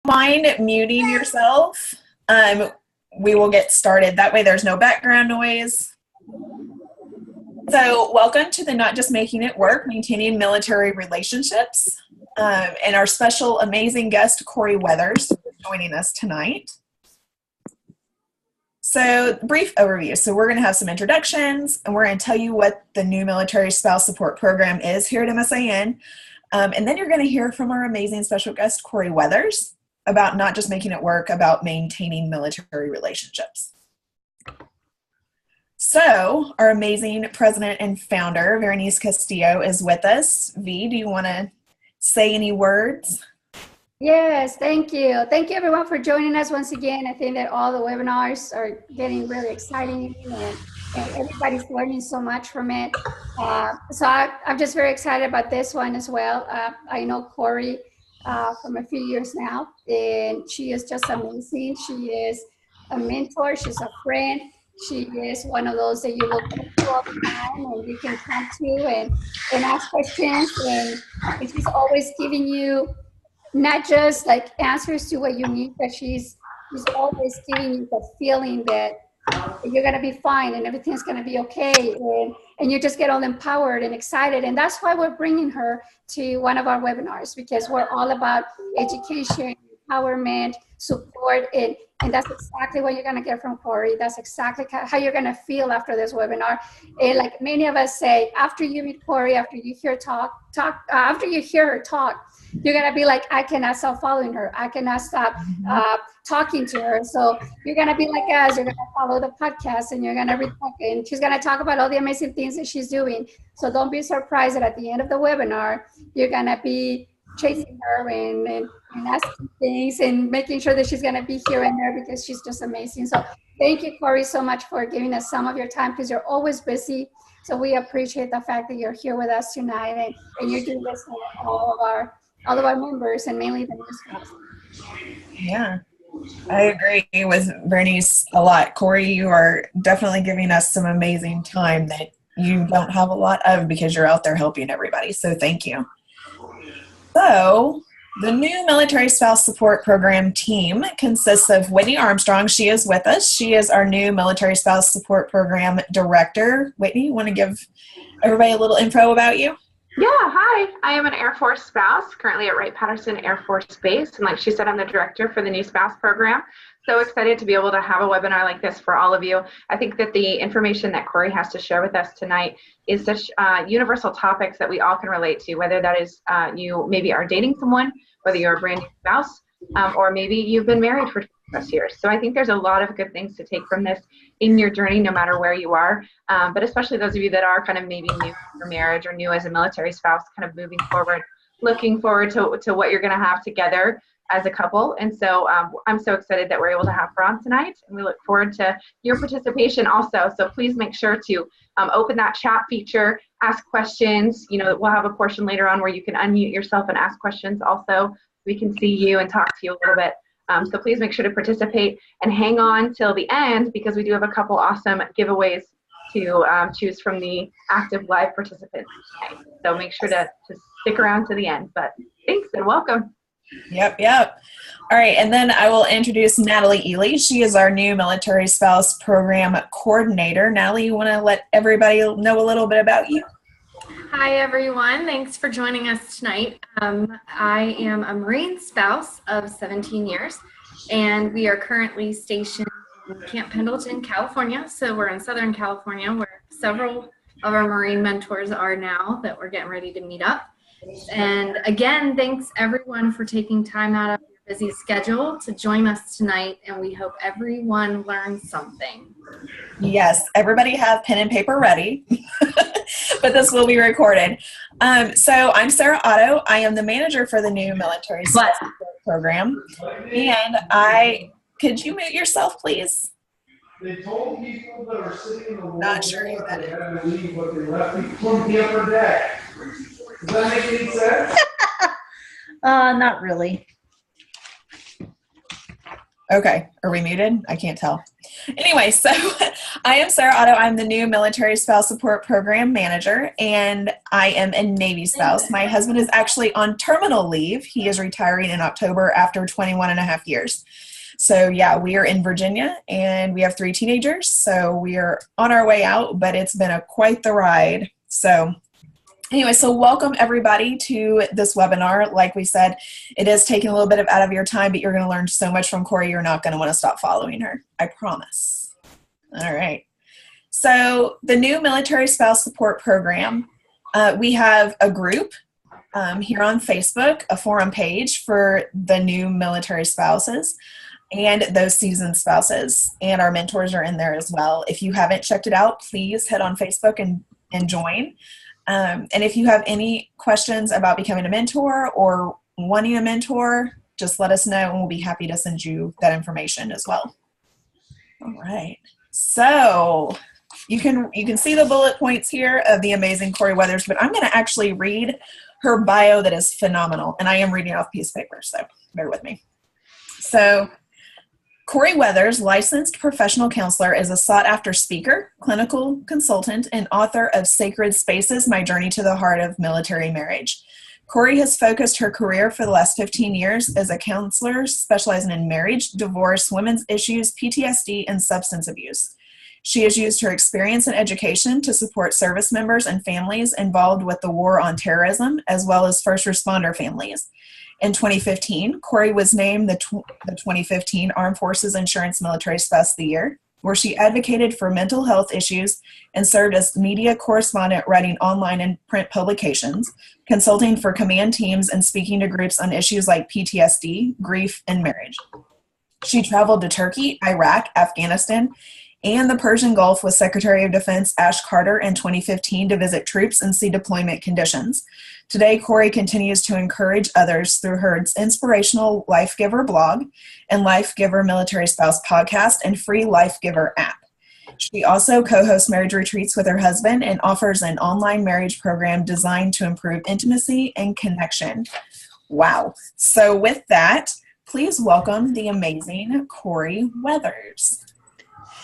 mind muting yourself, we will get started. That way there's no background noise. So welcome to the Not Just Making It Work, Maintaining Military Relationships, and our special amazing guest, Corie Weathers, joining us tonight. So brief overview. So we're going to have some introductions, and we're going to tell you what the new Military Spouse Support Program is here at MSAN. And then you're going to hear from our amazing special guest, Corie Weathers, about not just making it work, about maintaining military relationships. So our amazing president and founder, Berenice Castillo, is with us. V, do you want to say any words? Yes, thank you. Thank you everyone for joining us once again. I think that all the webinars are getting really exciting and everybody's learning so much from it. So I'm just very excited about this one as well. I know Corie from a few years now, and she is just amazing. She is a mentor, she's a friend. She is one of those that you will go to all the time and you can come to and ask questions, and she's always giving you not just like answers to what you need, but she's always giving you the feeling that you're going to be fine and everything's going to be okay, and you just get all empowered and excited. And that's why we're bringing her to one of our webinars, because we're all about education, empowerment, support, and that's exactly what you're going to get from Corie. That's exactly how you're going to feel after this webinar. And like many of us say, after you meet Corie, after you hear after you hear her talk, you're going to be like, I cannot stop following her. I cannot stop talking to her. So you're going to be like us. You're going to follow the podcast and you're going to read, and she's going to talk about all the amazing things that she's doing. So don't be surprised that at the end of the webinar, you're going to be chasing her and asking things and making sure that she's going to be here and there, because she's just amazing. So thank you, Corie, so much for giving us some of your time, because you're always busy. So we appreciate the fact that you're here with us tonight, and you're doing this for all of our members, and mainly the new spouse. Yeah, I agree with Bernice a lot. Corie, you are definitely giving us some amazing time that you don't have a lot of, because you're out there helping everybody. So thank you. So the new Military Spouse Support Program team consists of Whitney Armstrong. She is with us. She is our new Military Spouse Support Program Director. Whitney, you want to give everybody a little info about you? Yeah, hi. I am an Air Force spouse, currently at Wright-Patterson Air Force Base. And like she said, I'm the director for the new spouse program. So excited to be able to have a webinar like this for all of you. I think that the information that Corie has to share with us tonight is such universal topics that we all can relate to, whether that is you maybe are dating someone, whether you're a brand new spouse, or maybe you've been married for 20+ years. So I think there's a lot of good things to take from this in your journey, no matter where you are, but especially those of you that are kind of maybe new for marriage or new as a military spouse, kind of moving forward, looking forward to what you're going to have together as a couple. And so I'm so excited that we're able to have her on tonight, and we look forward to your participation also. So please make sure to open that chat feature, ask questions. You know, we'll have a portion later on where you can unmute yourself and ask questions also. We can see you and talk to you a little bit. So please make sure to participate and hang on till the end, because we do have a couple awesome giveaways to choose from the active live participants tonight. So make sure to stick around to the end. But thanks and welcome. Yep. All right, and then I will introduce Natalie Ely. She is our new Military Spouse Program Coordinator. Natalie, you want to let everybody know a little bit about you? Hi, everyone. Thanks for joining us tonight. I am a Marine spouse of 17 years, and we are currently stationed in Camp Pendleton, California. So we're in Southern California, where several of our Marine mentors are now that we're getting ready to meet up. And again, thanks everyone for taking time out of your busy schedule to join us tonight, and we hope everyone learns something. Yes, everybody have pen and paper ready, but this will be recorded. So I'm Sarah Otto. I am the manager for the new Military Spouse Support Program. And could you mute yourself, please? They told people that are sitting in the wall. Not sure who that is. They had to leave, but they left from the upper deck. Does that make any sense? Not really. Okay, are we muted? I can't tell. Anyway, so I am Sarah Otto. I'm the new Military Spouse Support Program Manager, and I am a Navy spouse. My husband is actually on terminal leave. He is retiring in October after 21 and a half years. So yeah, we are in Virginia, and we have 3 teenagers, so we are on our way out, but it's been quite the ride. So anyway, so welcome everybody to this webinar. Like we said, it is taking a little bit out of your time, but you're going to learn so much from Corie, you're not going to want to stop following her. I promise. All right. So the new Military Spouse Support Program, we have a group here on Facebook, a forum page for the new military spouses and those seasoned spouses. And our mentors are in there as well. If you haven't checked it out, please head on Facebook and join. And if you have any questions about becoming a mentor or wanting a mentor, just let us know and we'll be happy to send you that information as well. All right. So you can see the bullet points here of the amazing Corie Weathers, but I'm going to actually read her bio that is phenomenal. And I am reading off a piece of paper, so bear with me. So Corie Weathers, licensed professional counselor, is a sought-after speaker, clinical consultant, and author of Sacred Spaces, My Journey to the Heart of Military Marriage. Corie has focused her career for the last 15 years as a counselor specializing in marriage, divorce, women's issues, PTSD, and substance abuse. She has used her experience and education to support service members and families involved with the war on terrorism, as well as first responder families. In 2015, Corie was named the 2015 Armed Forces Insurance Military Spouse of the Year, where she advocated for mental health issues and served as media correspondent writing online and print publications, consulting for command teams and speaking to groups on issues like PTSD, grief, and marriage. She traveled to Turkey, Iraq, Afghanistan, and the Persian Gulf with Secretary of Defense Ash Carter in 2015 to visit troops and see deployment conditions. Today, Corie continues to encourage others through her inspirational Life Giver blog and Life Giver Military Spouse podcast and free Life Giver app. She also co-hosts marriage retreats with her husband and offers an online marriage program designed to improve intimacy and connection. Wow. So with that, please welcome the amazing Corie Weathers.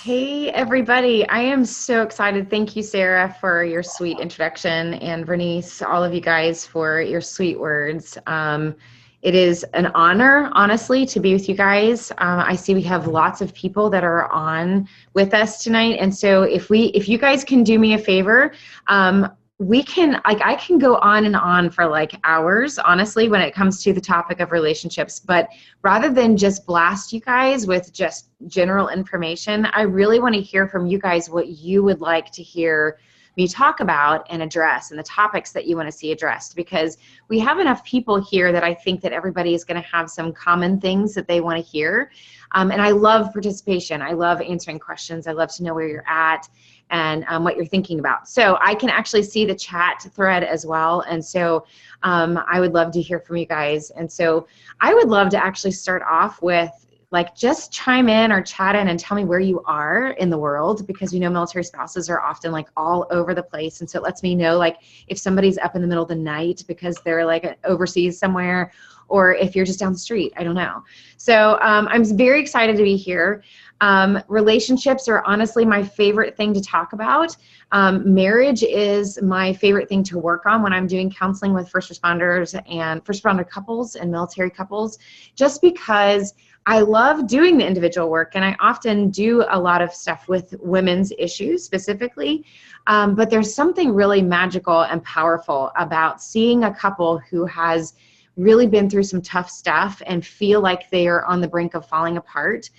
Hey, everybody. I am so excited. Thank you, Sarah, for your sweet introduction, and Bernice, all of you guys for your sweet words. It is an honor, honestly, to be with you guys. I see we have lots of people that are on with us tonight, and so if you guys can do me a favor, I can go on and on for like hours, honestly, when it comes to the topic of relationships. But rather than just blast you guys with just general information, I really want to hear from you guys what you would like to hear me talk about and address, and the topics that you want to see addressed, because we have enough people here that I think that everybody is going to have some common things that they want to hear. And I love participation. I love answering questions. I love to know where you're at and what you're thinking about. So I can actually see the chat thread as well. And so I would love to hear from you guys. And so I would love to actually start off with just chime in or chat in and tell me where you are in the world, because military spouses are often all over the place. And so it lets me know if somebody's up in the middle of the night because they're overseas somewhere, or if you're just down the street, I don't know. So I'm very excited to be here. Relationships are honestly my favorite thing to talk about. Marriage is my favorite thing to work on when I'm doing counseling with first responders and first responder couples and military couples, just because I love doing the individual work, and I often do a lot of stuff with women's issues specifically, but there's something really magical and powerful about seeing a couple who has really been through some tough stuff and feel like they are on the brink of falling apart,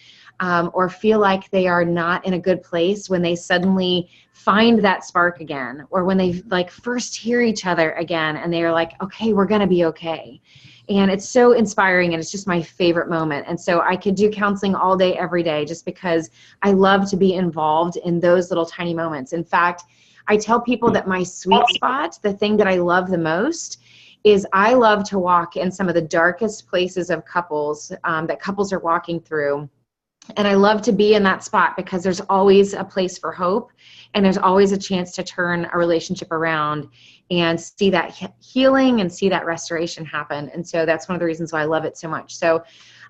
or feel like they are not in a good place when they suddenly find that spark again, or when they first hear each other again and they are like, okay, we're going to be okay. And it's so inspiring, and it's just my favorite moment. And so I could do counseling all day, every day, just because I love to be involved in those little tiny moments. In fact, I tell people that my sweet spot, the thing that I love the most, is I love to walk in some of the darkest places of couples that couples are walking through. And I love to be in that spot because there's always a place for hope, and there's always a chance to turn a relationship around and see that healing and see that restoration happen. And so that's one of the reasons why I love it so much. So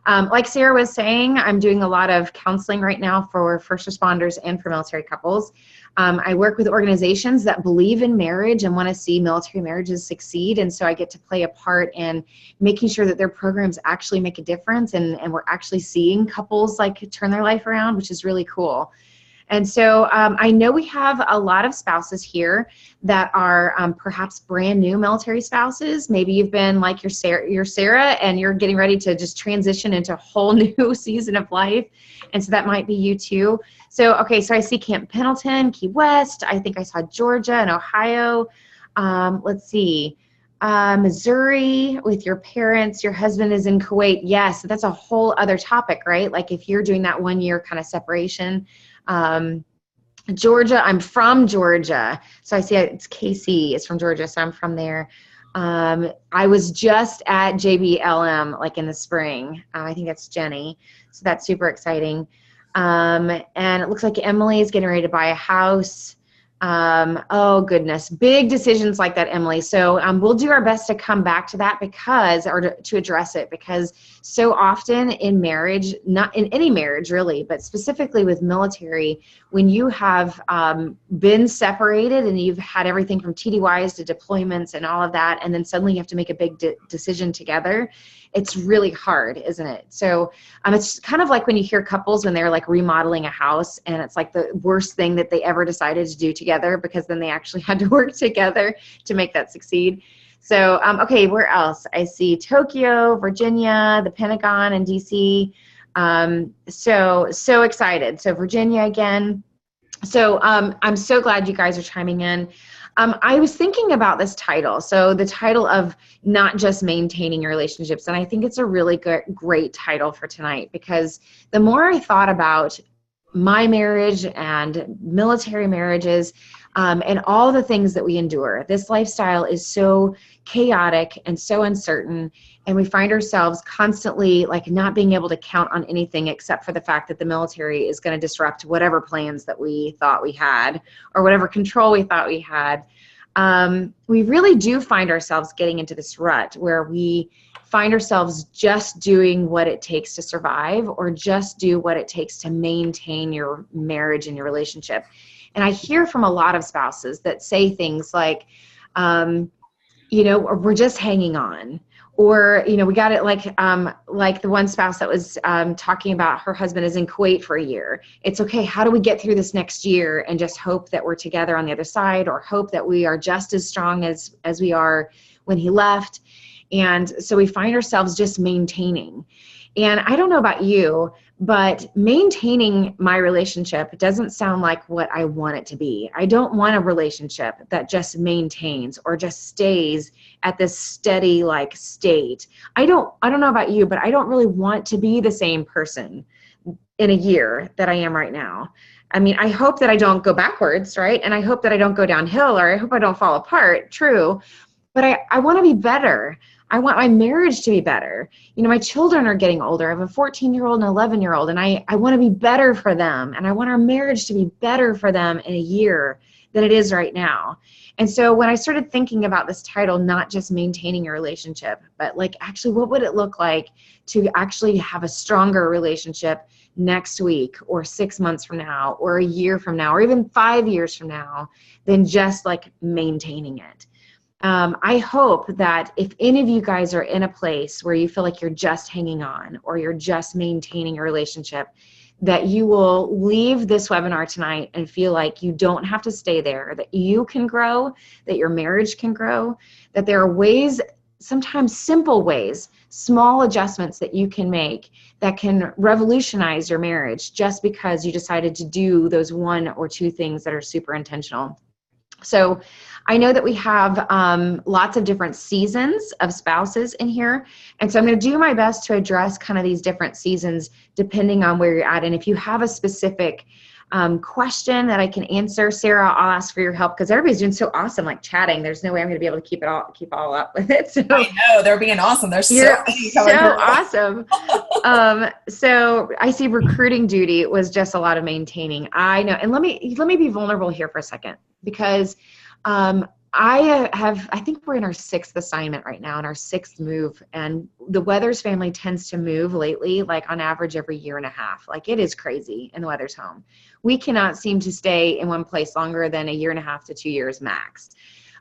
Like Sarah was saying, I'm doing a lot of counseling right now for first responders and for military couples. I work with organizations that believe in marriage and want to see military marriages succeed. And so I get to play a part in making sure that their programs actually make a difference, and we're actually seeing couples like turn their life around, which is really cool. And so I know we have a lot of spouses here that are perhaps brand new military spouses. Maybe you've been like your Sarah, and you're getting ready to just transition into a whole new season of life. And so that might be you too. So, okay, so I see Camp Pendleton, Key West. I think I saw Georgia and Ohio. Let's see. Missouri with your parents, your husband is in Kuwait. Yes, that's a whole other topic, right? Like if you're doing that 1 year kind of separation. Georgia, I'm from Georgia. So I see it's KC is from Georgia, so I'm from there. I was just at JBLM like in the spring. I think that's Jenny. So that's super exciting. And it looks like Emily is getting ready to buy a house. Oh goodness, big decisions like that, Emily. So we'll do our best to come back to that to address it, because so often in marriage, not in any marriage really, but specifically with military, when you have been separated and you've had everything from TDYs to deployments and all of that, and then suddenly you have to make a big decision together, it's really hard, isn't it? So it's kind of like when you hear couples when they're like remodeling a house, and it's like the worst thing that they ever decided to do together, because then they actually had to work together to make that succeed. So, okay, where else? I see Tokyo, Virginia, the Pentagon, and DC. So excited. So Virginia again. So I'm so glad you guys are chiming in. I was thinking about this title. So the title of Not Just Maintaining Your Relationships. And I think it's a really great title for tonight, because the more I thought about my marriage and military marriages and all the things that we endure, this lifestyle is so chaotic and so uncertain. And we find ourselves constantly like not being able to count on anything except for the fact that the military is going to disrupt whatever plans that we thought we had or whatever control we thought we had. We really do find ourselves getting into this rut where we find ourselves just doing what it takes to survive, or just do what it takes to maintain your marriage and your relationship. And I hear from a lot of spouses that say things like, we're just hanging on. Or, we got it like the one spouse that was talking about her husband is in Kuwait for a year. It's okay. How do we get through this next year and just hope that we're together on the other side, or hope that we are just as strong as we are when he left? And so we find ourselves just maintaining. And I don't know about you, but maintaining my relationship doesn't sound like what I want it to be. I don't want a relationship that just maintains or just stays at this steady like state. I don't know about you, but I don't really want to be the same person in a year that I am right now. I mean, I hope that I don't go backwards, right? And I hope that I don't go downhill, or I hope I don't fall apart, true. But I want to be better. I want my marriage to be better. My children are getting older. I have a 14-year-old and an 11-year-old, and I want to be better for them. And I want our marriage to be better for them in a year than it is right now. And so when I started thinking about this title, Not Just Maintaining Your Relationship, but like actually what would it look like to actually have a stronger relationship next week, or 6 months from now, or a year from now, or even 5 years from now, than just like maintaining it. I hope that if any of you guys are in a place where you feel like you're just hanging on, or you're just maintaining your relationship, that you will leave this webinar tonight and feel like you don't have to stay there, that you can grow, that your marriage can grow, that there are ways, sometimes simple ways, small adjustments that you can make that can revolutionize your marriage just because you decided to do those 1 or 2 things that are super intentional. So I know that we have lots of different seasons of spouses in here. And so I'm going to do my best to address kind of these different seasons depending on where you're at. And if you have a specific question that I can answer, Sarah, I'll ask for your help, because everybody's doing so awesome, like chatting. There's no way I'm going to be able to keep all up with it. So I know, they're being awesome. They're so awesome. So I see recruiting duty was just a lot of maintaining. I know. And let me be vulnerable here for a second, because I think we're in our 6th assignment right now, and our 6th move, and the Weathers family tends to move lately, like on average every year and a half. Like, it is crazy in the Weathers home. We cannot seem to stay in one place longer than a year and a half to 2 years max.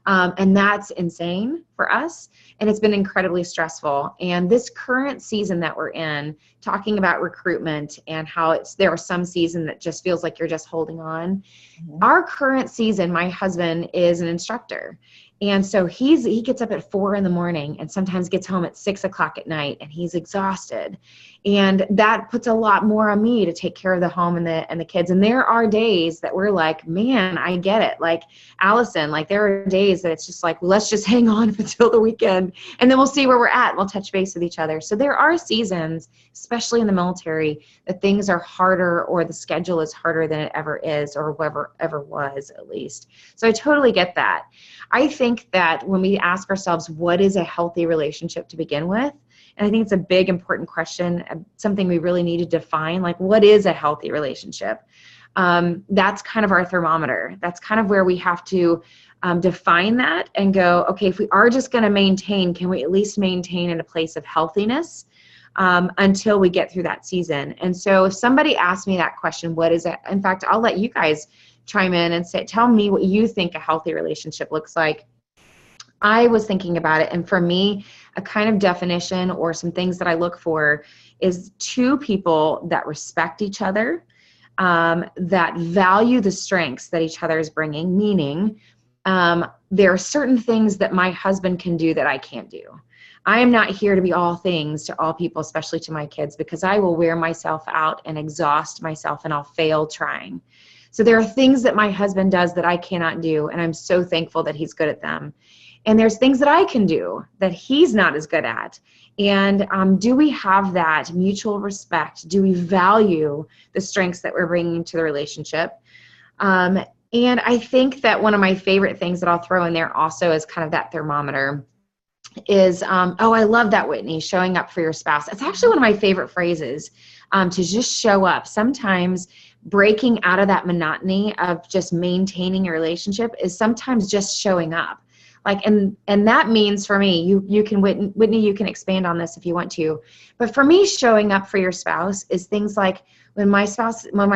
And that's insane for us. And it's been incredibly stressful. And this current season that we're in, talking about recruitment and how there are some season that just feels like you're just holding on. Mm-hmm. Our current season, my husband is an instructor. And so he gets up at 4 a.m. and sometimes gets home at 6 o'clock at night, and he's exhausted. And that puts a lot more on me to take care of the home and the kids. And there are days that we're like, man, I get it. Like Allison, like there are days that it's just like, let's just hang on until the weekend, and then we'll see where we're at. We'll touch base with each other. So there are seasons, especially in the military, that things are harder, or the schedule is harder than it ever is, or ever was, at least. So I totally get that. I think that when we ask ourselves, what is a healthy relationship to begin with? And I think it's a big, important question, something we really need to define, like what is a healthy relationship? That's kind of our thermometer. That's kind of where we have to define that and go, okay, if we are just going to maintain, can we at least maintain in a place of healthiness until we get through that season? And so if somebody asks me that question, what is it? In fact, I'll let you guys chime in and tell me what you think a healthy relationship looks like. I was thinking about it, and for me, a kind of definition or some things that I look for is 2 people that respect each other, that value the strengths that each other is bringing, meaning there are certain things that my husband can do that I can't do. I am not here to be all things to all people, especially to my kids, because I will wear myself out and exhaust myself, and I'll fail trying. So there are things that my husband does that I cannot do, and I'm so thankful that he's good at them. And there's things that I can do that he's not as good at. And do we have that mutual respect? Do we value the strengths that we're bringing to the relationship? And I think that one of my favorite things that I'll throw in there also is kind of that thermometer is, oh, I love that, Whitney, showing up for your spouse. It's actually one of my favorite phrases, to just show up. Sometimes breaking out of that monotony of just maintaining a relationship is sometimes just showing up. Like, and that means for me, you can, Whitney, you can expand on this if you want to, but for me, showing up for your spouse is things like when my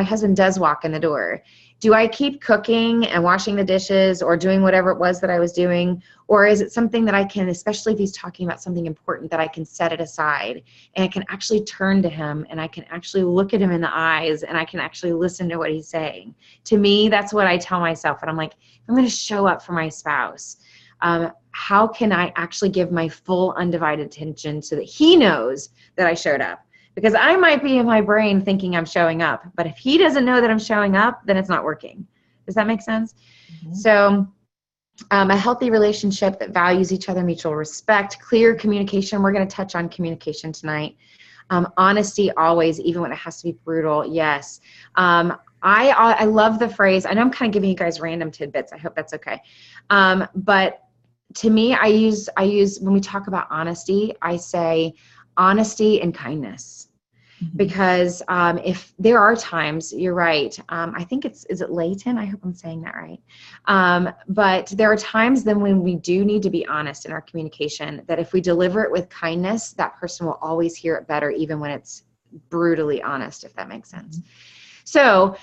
husband does walk in the door, do I keep cooking and washing the dishes or doing whatever it was that I was doing? Or is it something that I can, especially if he's talking about something important, that I can set it aside and I can actually turn to him and I can actually look at him in the eyes and I can actually listen to what he's saying? To me, that's what I tell myself. And I'm like, I'm going to show up for my spouse. How can I actually give my full undivided attention so that he knows that I showed up? Because I might be in my brain thinking I'm showing up, but if he doesn't know that I'm showing up, then it's not working. Does that make sense? Mm-hmm. So a healthy relationship that values each other, mutual respect, clear communication. We're going to touch on communication tonight. Honesty always, even when it has to be brutal. Yes. I love the phrase. I know I'm kind of giving you guys random tidbits. I hope that's okay. But to me, I use when we talk about honesty, I say honesty and kindness. Mm-hmm. Because if there are times, you're right, I think is it Layton? I hope I'm saying that right. But there are times then when we do need to be honest in our communication, that if we deliver it with kindness, that person will always hear it better, even when it's brutally honest, if that makes sense. Mm-hmm. So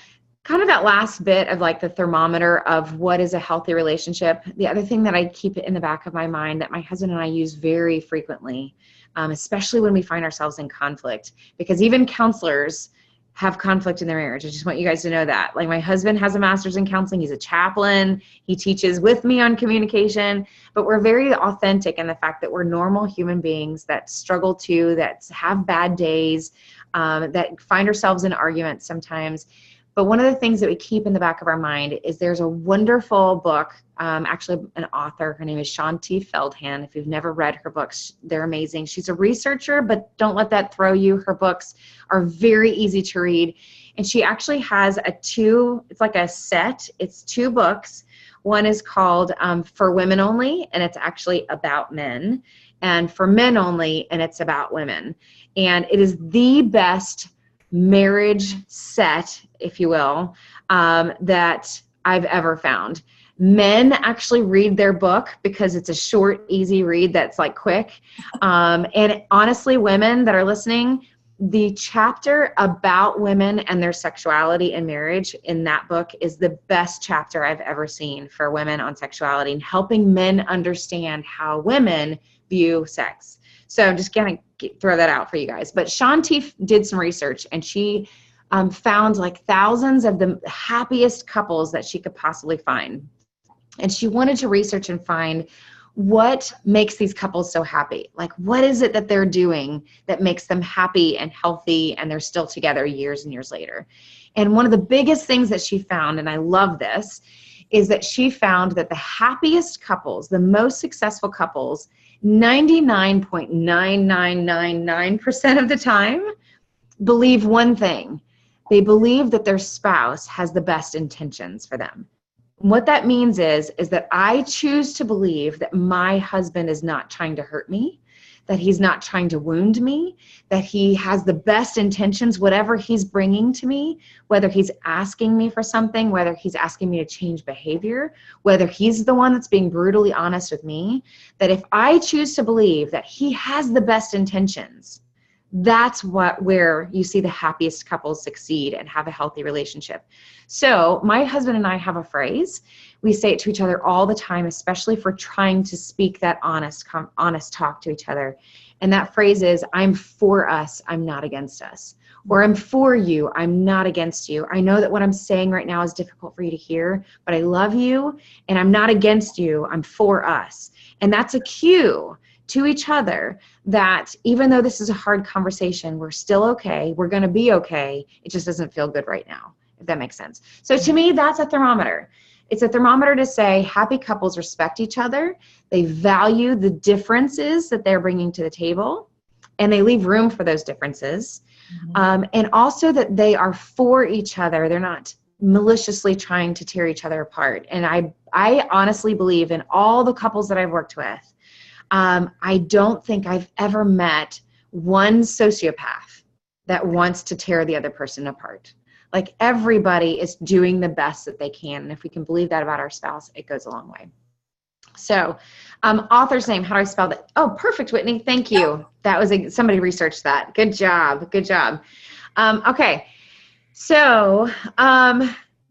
kind of that last bit of like the thermometer of what is a healthy relationship. The other thing that I keep in the back of my mind that my husband and I use very frequently, especially when we find ourselves in conflict, because even counselors have conflict in their marriage. I just want you guys to know that. Like, my husband has a master's in counseling. He's a chaplain. He teaches with me on communication, but we're very authentic in the fact that we're normal human beings that struggle too, that have bad days, that find ourselves in arguments sometimes. But one of the things that we keep in the back of our mind is there's a wonderful book, actually an author, her name is Shanti Feldhahn. If you've never read her books, they're amazing. She's a researcher, but don't let that throw you. Her books are very easy to read. And she actually has it's like a set. It's 2 books. One is called For Women Only, and it's actually about men. And For Men Only, and it's about women. And it is the best marriage set, if you will, that I've ever found. Men actually read their book because it's a short, easy read that's like quick. And honestly, women that are listening, the chapter about women and their sexuality and marriage in that book is the best chapter I've ever seen for women on sexuality and helping men understand how women view sex. So I'm just going to throw that out for you guys. But Shanti did some research, and she found like thousands of the happiest couples that she could possibly find. And she wanted to research and find what makes these couples so happy. Like, what is it that they're doing that makes them happy and healthy and they're still together years and years later? And one of the biggest things that she found, and I love this, is that she found that the happiest couples, the most successful couples, 99.9999% of the time believe one thing. They believe that their spouse has the best intentions for them. What that means is that I choose to believe that my husband is not trying to hurt me, that he's not trying to wound me, that he has the best intentions, whatever he's bringing to me, whether he's asking me for something, whether he's asking me to change behavior, whether he's the one that's being brutally honest with me, that if I choose to believe that he has the best intentions, that's where you see the happiest couples succeed and have a healthy relationship. So my husband and I have a phrase. We say it to each other all the time, especially if we're trying to speak that honest talk to each other. And that phrase is, I'm for us, I'm not against us. Or I'm for you, I'm not against you. I know that what I'm saying right now is difficult for you to hear, but I love you and I'm not against you, I'm for us. And that's a cue to each other that even though this is a hard conversation, we're still okay, we're gonna be okay, it just doesn't feel good right now, if that makes sense. So to me, that's a thermometer. It's a thermometer to say happy couples respect each other, they value the differences that they're bringing to the table, and they leave room for those differences. And also that they are for each other, they're not maliciously trying to tear each other apart. And I honestly believe in all the couples that I've worked with, I don't think I've ever met one sociopath that wants to tear the other person apart. Like, everybody is doing the best that they can. And if we can believe that about our spouse, it goes a long way. So, author's name, how do I spell that? Oh, perfect, Whitney. Thank you. That was somebody researched that. Good job. Good job. Okay. So,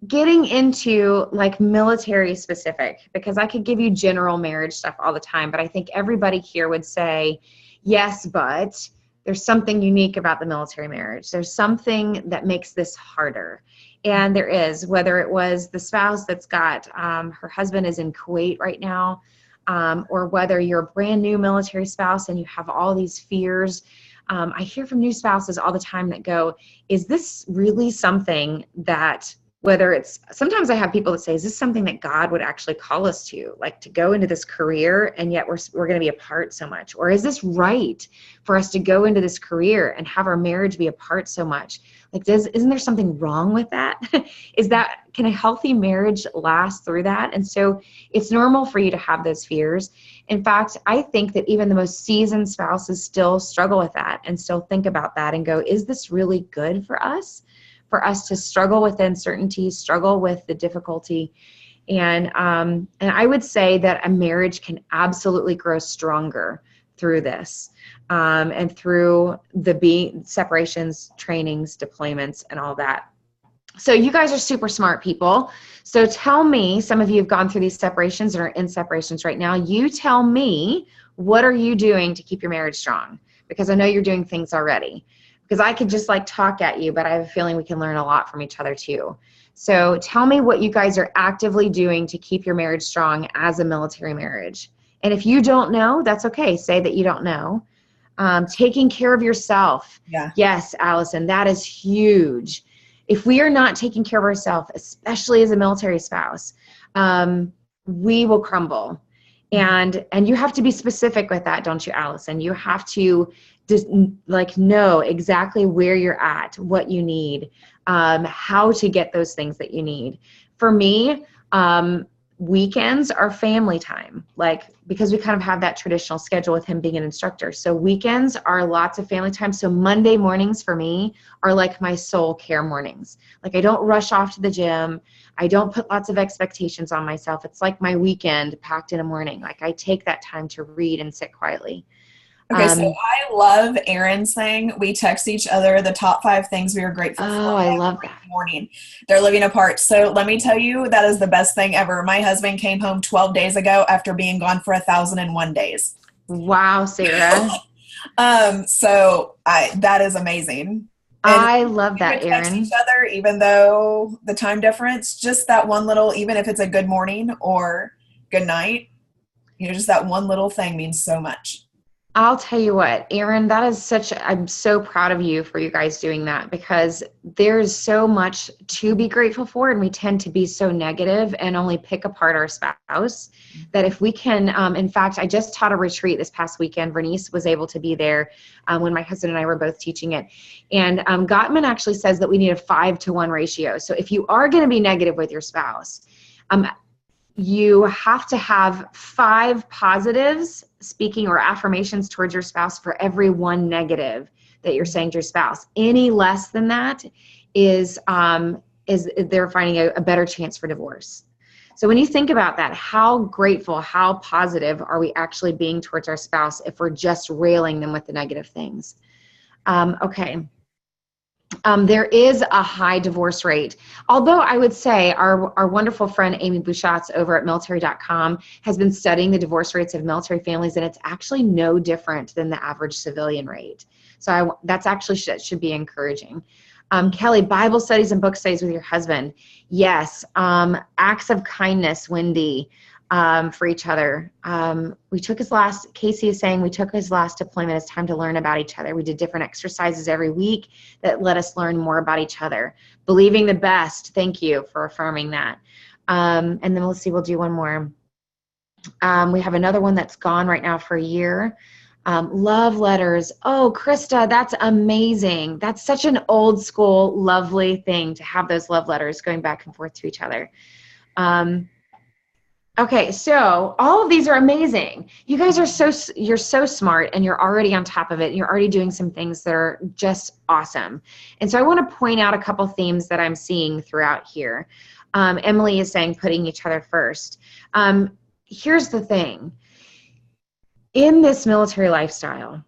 getting into like military specific, because I could give you general marriage stuff all the time, but I think everybody here would say, yes, but there's something unique about the military marriage. There's something that makes this harder. And there is, whether it was the spouse that's got, her husband is in Kuwait right now, or whether you're a brand new military spouse and you have all these fears. I hear from new spouses all the time that go, is this really something that, whether it's, sometimes I have people that say, is this something that God would actually call us to, like to go into this career and yet we're going to be apart so much? Or is this right for us to go into this career and have our marriage be apart so much? Like, isn't there something wrong with that? Can a healthy marriage last through that? And so it's normal for you to have those fears. In fact, I think that even the most seasoned spouses still struggle with that and still think about that and go, is this really good for us? For us to struggle with uncertainty, struggle with the difficulty. And I would say that a marriage can absolutely grow stronger through this, and through the separations, trainings, deployments, and all that. So you guys are super smart people. So tell me, some of you have gone through these separations and are in separations right now. You tell me, what are you doing to keep your marriage strong? Because I know you're doing things already. Because I could just like talk at you, but I have a feeling we can learn a lot from each other too. So tell me what you guys are actively doing to keep your marriage strong as a military marriage. And if you don't know, that's okay. Say that you don't know. Taking care of yourself. Yeah. Yes, Allison, that is huge. If we are not taking care of ourselves, especially as a military spouse, we will crumble. And you have to be specific with that, don't you, Allison? You have to just like know exactly where you're at, what you need, how to get those things that you need. For me, weekends are family time, like, because we kind of have that traditional schedule with him being an instructor. So weekends are lots of family time. So Monday mornings for me are like my soul care mornings. Like, I don't rush off to the gym. I don't put lots of expectations on myself. It's like my weekend packed in a morning. Like, I take that time to read and sit quietly. Okay, so I love Erin's thing. We text each other the top 5 things we are grateful for I love every that. morning. They're living apart. So let me tell you, that is the best thing ever. My husband came home 12 days ago after being gone for 1,001 days. Wow, Sarah. So that is amazing. And I love that, we text Erin. each other, even though the time difference, just that one little, even if it's a good morning or good night, just that one little thing means so much. I'll tell you what, Erin, that is I'm so proud of you for you guys doing that, because there's so much to be grateful for, and we tend to be so negative and only pick apart our spouse, that if we can, in fact, I just taught a retreat this past weekend. Bernice was able to be there when my husband and I were both teaching it. And Gottman actually says that we need a 5-to-1 ratio. So if you are going to be negative with your spouse, you have to have 5 positives speaking or affirmations towards your spouse for every 1 negative that you're saying to your spouse. Any less than that is they're finding a better chance for divorce. So when you think about that, how grateful, how positive are we actually being towards our spouse if we're just railing them with the negative things? Okay. There is a high divorce rate. Although I would say our wonderful friend Amy Bouchatz over at military.com has been studying the divorce rates of military families, and it's actually no different than the average civilian rate. So that's actually should be encouraging. Kelly, Bible studies and book studies with your husband. Yes. Acts of kindness, Wendy, for each other. Casey is saying we took his last deployment as time to learn about each other. We did different exercises every week that let us learn more about each other. Believing the best. Thank you for affirming that. And then let's see, we'll do one more. We have another one that's gone right now for a year. Love letters. Oh, Krista, that's amazing. That's such an old school, lovely thing to have those love letters going back and forth to each other. Okay, so all of these are amazing. You guys are you're so smart, and you're already on top of it. You're already doing some things that are just awesome. And so I want to point out a couple themes that I'm seeing throughout here. Emily is saying putting each other first. Here's the thing. In this military lifestyle,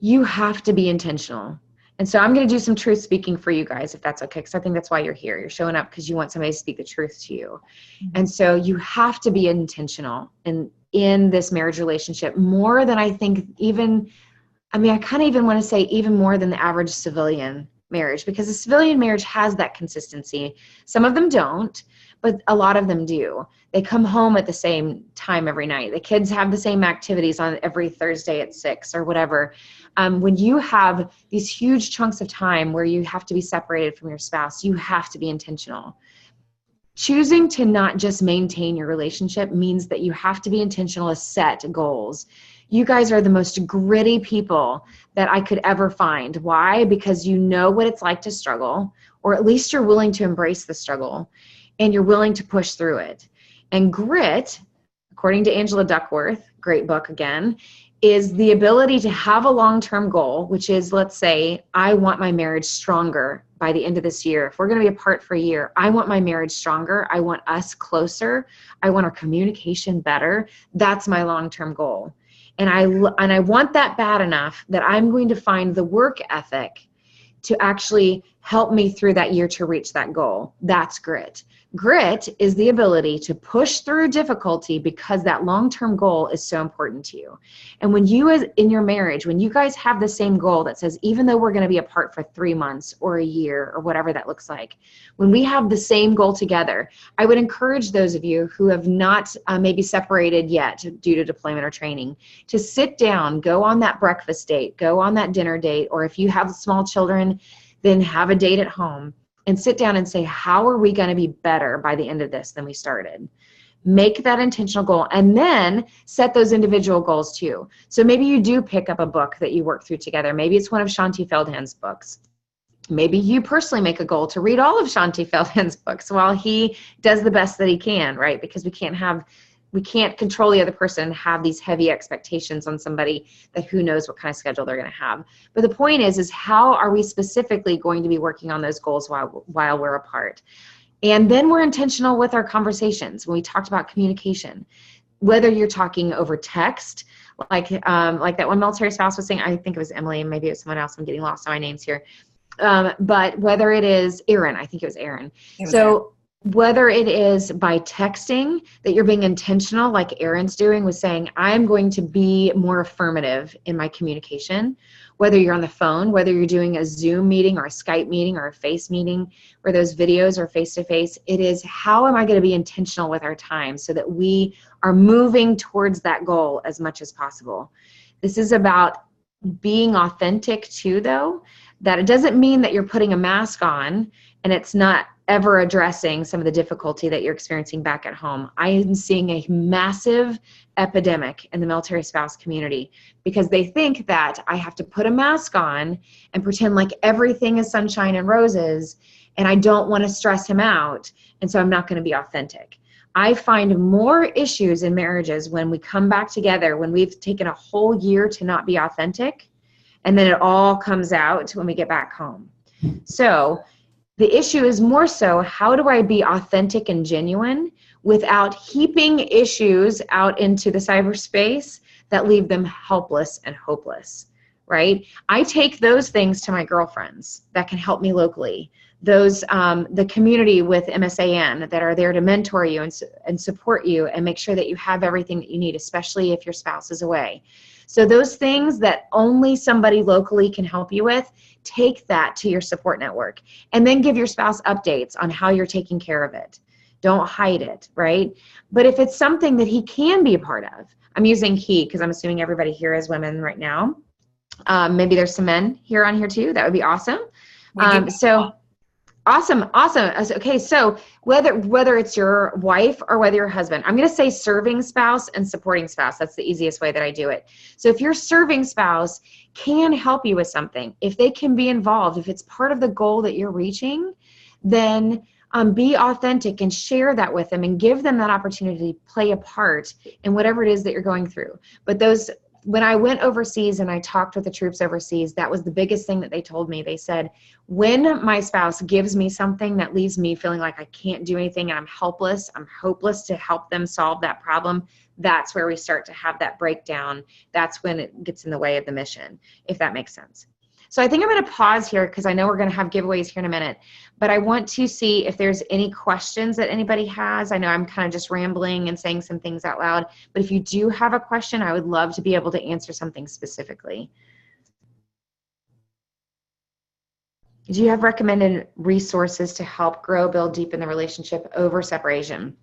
you have to be intentional. And so I'm going to do some truth speaking for you guys, if that's okay, because I think that's why you're here. You're showing up because you want somebody to speak the truth to you. Mm-hmm. And so you have to be intentional in this marriage relationship more than I think I kind of even want to say even more than the average civilian marriage, because a civilian marriage has that consistency. Some of them don't, but a lot of them do. They come home at the same time every night. The kids have the same activities on every Thursday at 6 or whatever. When you have these huge chunks of time where you have to be separated from your spouse, you have to be intentional. Choosing to not just maintain your relationship means that you have to be intentional to set goals. You guys are the most gritty people that I could ever find. Why? Because you know what it's like to struggle, or at least you're willing to embrace the struggle, and you're willing to push through it. And grit, according to Angela Duckworth, great book again, is the ability to have a long-term goal, which is, let's say, I want my marriage stronger by the end of this year. If we're going to be apart for a year, I want my marriage stronger. I want us closer. I want our communication better. That's my long-term goal. And I want that bad enough that I'm going to find the work ethic to actually help me through that year to reach that goal. That's grit. Grit is the ability to push through difficulty because that long-term goal is so important to you. And when you, in your marriage, when you guys have the same goal that says, even though we're going to be apart for 3 months or a year or whatever that looks like, when we have the same goal together, I would encourage those of you who have not maybe separated yet due to deployment or training to sit down, go on that breakfast date, go on that dinner date, or if you have small children, then have a date at home. And sit down and say, how are we going to be better by the end of this than we started? Make that intentional goal, and then set those individual goals too. So maybe you do pick up a book that you work through together. Maybe it's one of Shanti Feldhand's books. Maybe you personally make a goal to read all of Shanti Feldhand's books while he does the best that he can, right? Because we can't control the other person and have these heavy expectations on somebody that who knows what kind of schedule they're going to have. But the point is how are we specifically going to be working on those goals while we're apart? And then we're intentional with our conversations. When we talked about communication, whether you're talking over text, like that one military spouse was saying, I think it was Emily, and maybe it was someone else. I'm getting lost on my names here. But whether it is Aaron, I think it was Aaron. So whether it is by texting that you're being intentional, like Aaron's doing, with saying, I'm going to be more affirmative in my communication, whether you're on the phone, whether you're doing a Zoom meeting or a Skype meeting or a face meeting, where those videos are face-to-face, it is how am I going to be intentional with our time so that we are moving towards that goal as much as possible. This is about being authentic too, though, that it doesn't mean that you're putting a mask on and it's not ever addressing some of the difficulty that you're experiencing back at home. I am seeing a massive epidemic in the military spouse community because they think that I have to put a mask on and pretend like everything is sunshine and roses and I don't want to stress him out, and so I'm not going to be authentic. I find more issues in marriages when we come back together, when we've taken a whole year to not be authentic, and then it all comes out when we get back home. So the issue is more so, how do I be authentic and genuine without heaping issues out into the cyberspace that leave them helpless and hopeless, right? I take those things to my girlfriends that can help me locally. Those, the community with MSAN that are there to mentor you and support you and make sure that you have everything that you need, especially if your spouse is away. So those things that only somebody locally can help you with, take that to your support network and then give your spouse updates on how you're taking care of it. Don't hide it, right? But if it's something that he can be a part of, I'm using he because I'm assuming everybody here is women right now. Maybe there's some men here on here too. That would be awesome. Awesome. Okay, so whether it's your wife or whether your husband, I'm going to say serving spouse and supporting spouse. That's the easiest way that I do it. So if your serving spouse can help you with something, if they can be involved, if it's part of the goal that you're reaching, then be authentic and share that with them and give them that opportunity to play a part in whatever it is that you're going through. But when I went overseas and I talked with the troops overseas, that was the biggest thing that they told me. They said, when my spouse gives me something that leaves me feeling like I can't do anything and I'm helpless, I'm hopeless to help them solve that problem, that's where we start to have that breakdown. That's when it gets in the way of the mission, if that makes sense. So I think I'm going to pause here because I know we're going to have giveaways here in a minute, but I want to see if there's any questions that anybody has. I know I'm kind of just rambling and saying some things out loud, but if you do have a question, I would love to be able to answer something specifically. Do you have recommended resources to help grow, build, deepen the relationship over separation?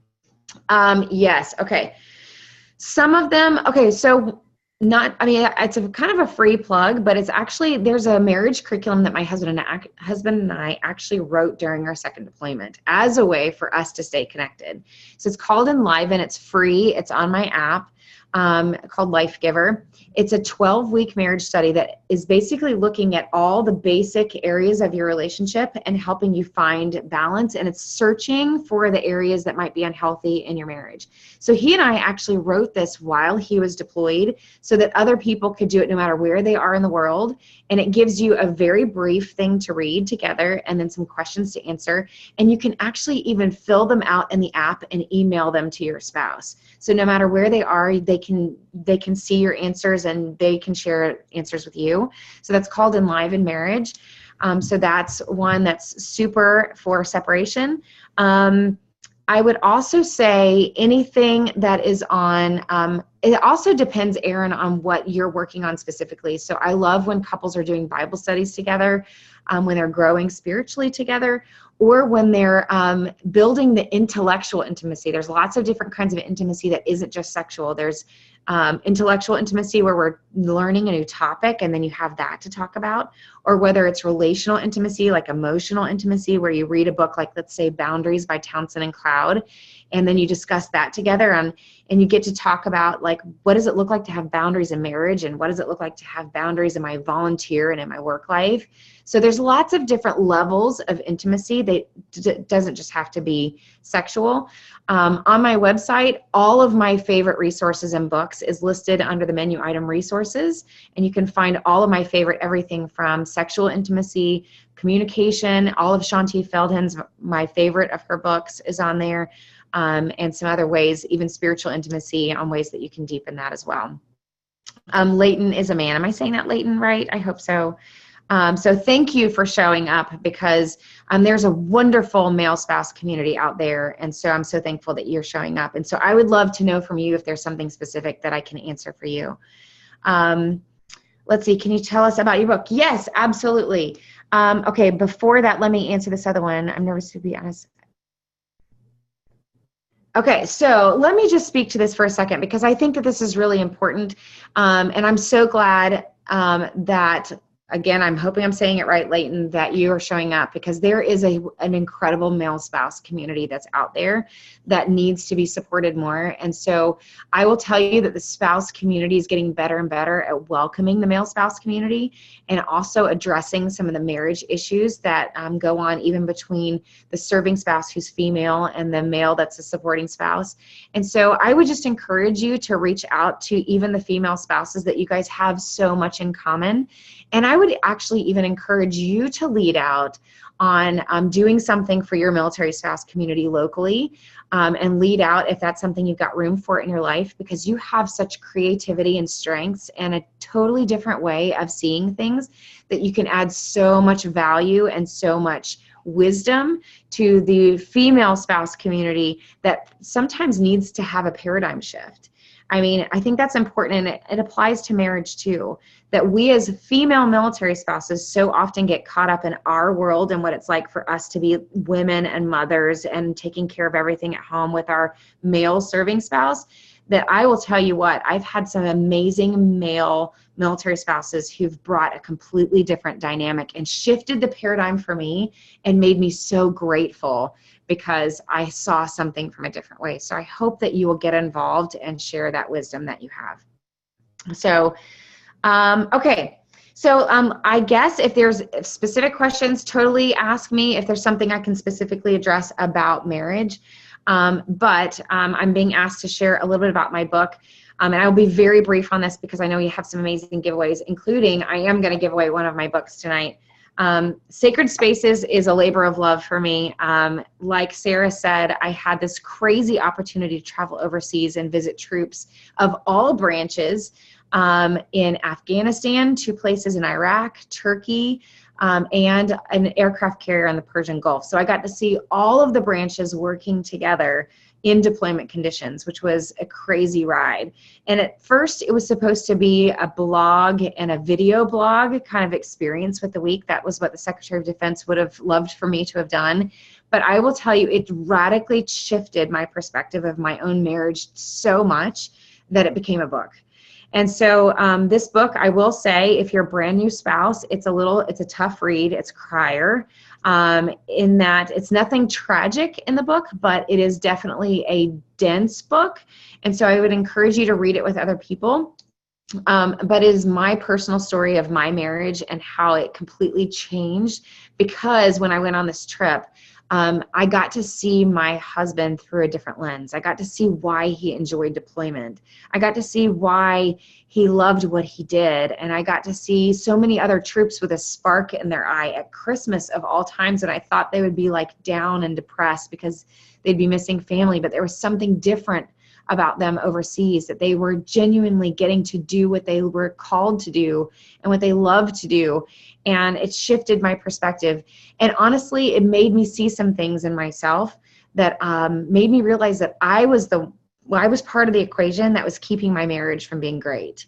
Yes. Okay. Some of them, okay, so it's a kind of a free plug, but it's actually, there's a marriage curriculum that my husband and I actually wrote during our second deployment as a way for us to stay connected. So it's called Enliven. It's free. It's on my app called Life Giver. It's a 12-week marriage study that is basically looking at all the basic areas of your relationship and helping you find balance. And it's searching for the areas that might be unhealthy in your marriage. So he and I actually wrote this while he was deployed so that other people could do it no matter where they are in the world. And it gives you a very brief thing to read together and then some questions to answer. And you can actually even fill them out in the app and email them to your spouse. So no matter where they are, they can see your answers and they can share answers with you. So that's called Enliven Marriage. So that's one that's super for separation. I would also say anything that is on, it also depends, Aaron, on what you're working on specifically. So I love when couples are doing Bible studies together, when they're growing spiritually together, or when they're building the intellectual intimacy. There's lots of different kinds of intimacy that isn't just sexual. There's intellectual intimacy where we're learning a new topic and then you have that to talk about, or whether it's relational intimacy, like emotional intimacy, where you read a book like, let's say, Boundaries by Townsend and Cloud, and then you discuss that together, and you get to talk about, like, what does it look like to have boundaries in marriage, and what does it look like to have boundaries in my volunteer and in my work life. So there's lots of different levels of intimacy that doesn't just have to be sexual. On my website, all of my favorite resources and books is listed under the menu item resources, and you can find all of my favorite everything from sexual intimacy, communication, all of Shanti Feldhen's, my favorite of her books is on there, and some other ways, even spiritual intimacy, on ways that you can deepen that as well. Leighton is a man. Am I saying that, Leighton, right? I hope so. So thank you for showing up, because there's a wonderful male spouse community out there, and so I'm so thankful that you're showing up. And so I would love to know from you if there's something specific that I can answer for you. Let's see, can you tell us about your book? Yes, absolutely. Okay, before that, let me answer this other one. I'm nervous, to be honest. Okay, so let me just speak to this for a second, because I think that this is really important, and I'm so glad that, again, I'm hoping I'm saying it right, Leighton, that you are showing up, because there is an incredible male spouse community that's out there that needs to be supported more. And so I will tell you that the spouse community is getting better and better at welcoming the male spouse community, and also addressing some of the marriage issues that go on even between the serving spouse who's female and the male that's a supporting spouse. And so I would just encourage you to reach out to even the female spouses that you guys have so much in common. And I would actually even encourage you to lead out on doing something for your military spouse community locally, and lead out if that's something you've got room for in your life, because you have such creativity and strengths and a totally different way of seeing things that you can add so much value and so much wisdom to the female spouse community that sometimes needs to have a paradigm shift. I mean, I think that's important, and it applies to marriage too, that we as female military spouses so often get caught up in our world and what it's like for us to be women and mothers and taking care of everything at home with our male serving spouse, that I will tell you what, I've had some amazing male military spouses who've brought a completely different dynamic and shifted the paradigm for me and made me so grateful, because I saw something from a different way. So I hope that you will get involved and share that wisdom that you have. So, okay. So I guess if there's specific questions, totally ask me if there's something I can specifically address about marriage. But I'm being asked to share a little bit about my book. And I will be very brief on this, because I know you have some amazing giveaways, including I am going to give away one of my books tonight. Sacred Spaces is a labor of love for me. Like Sarah said, I had this crazy opportunity to travel overseas and visit troops of all branches in Afghanistan, 2 places in Iraq, Turkey, and an aircraft carrier in the Persian Gulf. So I got to see all of the branches working together in deployment conditions, which was a crazy ride. And at first it was supposed to be a blog and a video blog kind of experience with the week. That was what the Secretary of Defense would have loved for me to have done. But I will tell you, it radically shifted my perspective of my own marriage so much that it became a book. And so this book, I will say, if you're a brand new spouse, it's a tough read. It's a crier, in that it's nothing tragic in the book, but it is definitely a dense book. And so I would encourage you to read it with other people. But it is my personal story of my marriage and how it completely changed, because when I went on this trip, I got to see my husband through a different lens. I got to see why he enjoyed deployment. I got to see why he loved what he did. And I got to see so many other troops with a spark in their eye at Christmas of all times. And I thought they would be like down and depressed because they'd be missing family. But there was something different about them overseas, that they were genuinely getting to do what they were called to do and what they love to do. And it shifted my perspective. And honestly, it made me see some things in myself that made me realize that I was part of the equation that was keeping my marriage from being great.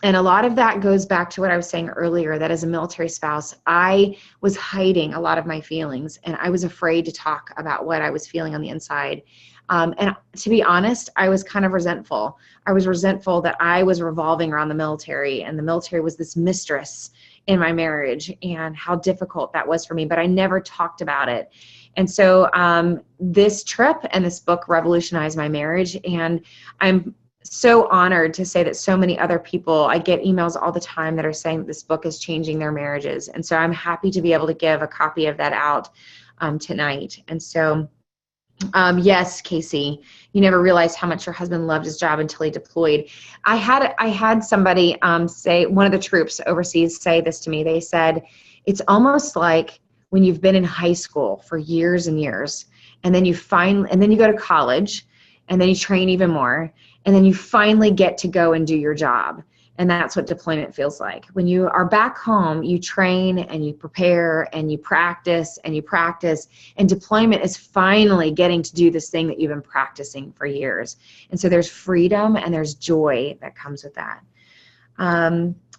And a lot of that goes back to what I was saying earlier, that as a military spouse, I was hiding a lot of my feelings, and I was afraid to talk about what I was feeling on the inside. And to be honest, I was kind of resentful. I was resentful that I was revolving around the military, and the military was this mistress in my marriage, and how difficult that was for me, but I never talked about it. And so this trip and this book revolutionized my marriage, and I'm so honored to say that so many other people, I get emails all the time that are saying that this book is changing their marriages. And so I'm happy to be able to give a copy of that out tonight. And so, yes, Casey, you never realized how much your husband loved his job until he deployed. I had somebody say, one of the troops overseas say this to me. They said, it's almost like when you've been in high school for years and years, and then you go to college, and then you train even more, and then you finally get to go and do your job. And that's what deployment feels like. When you are back home, you train and you prepare and you practice and you practice, and deployment is finally getting to do this thing that you've been practicing for years. And so there's freedom and there's joy that comes with that.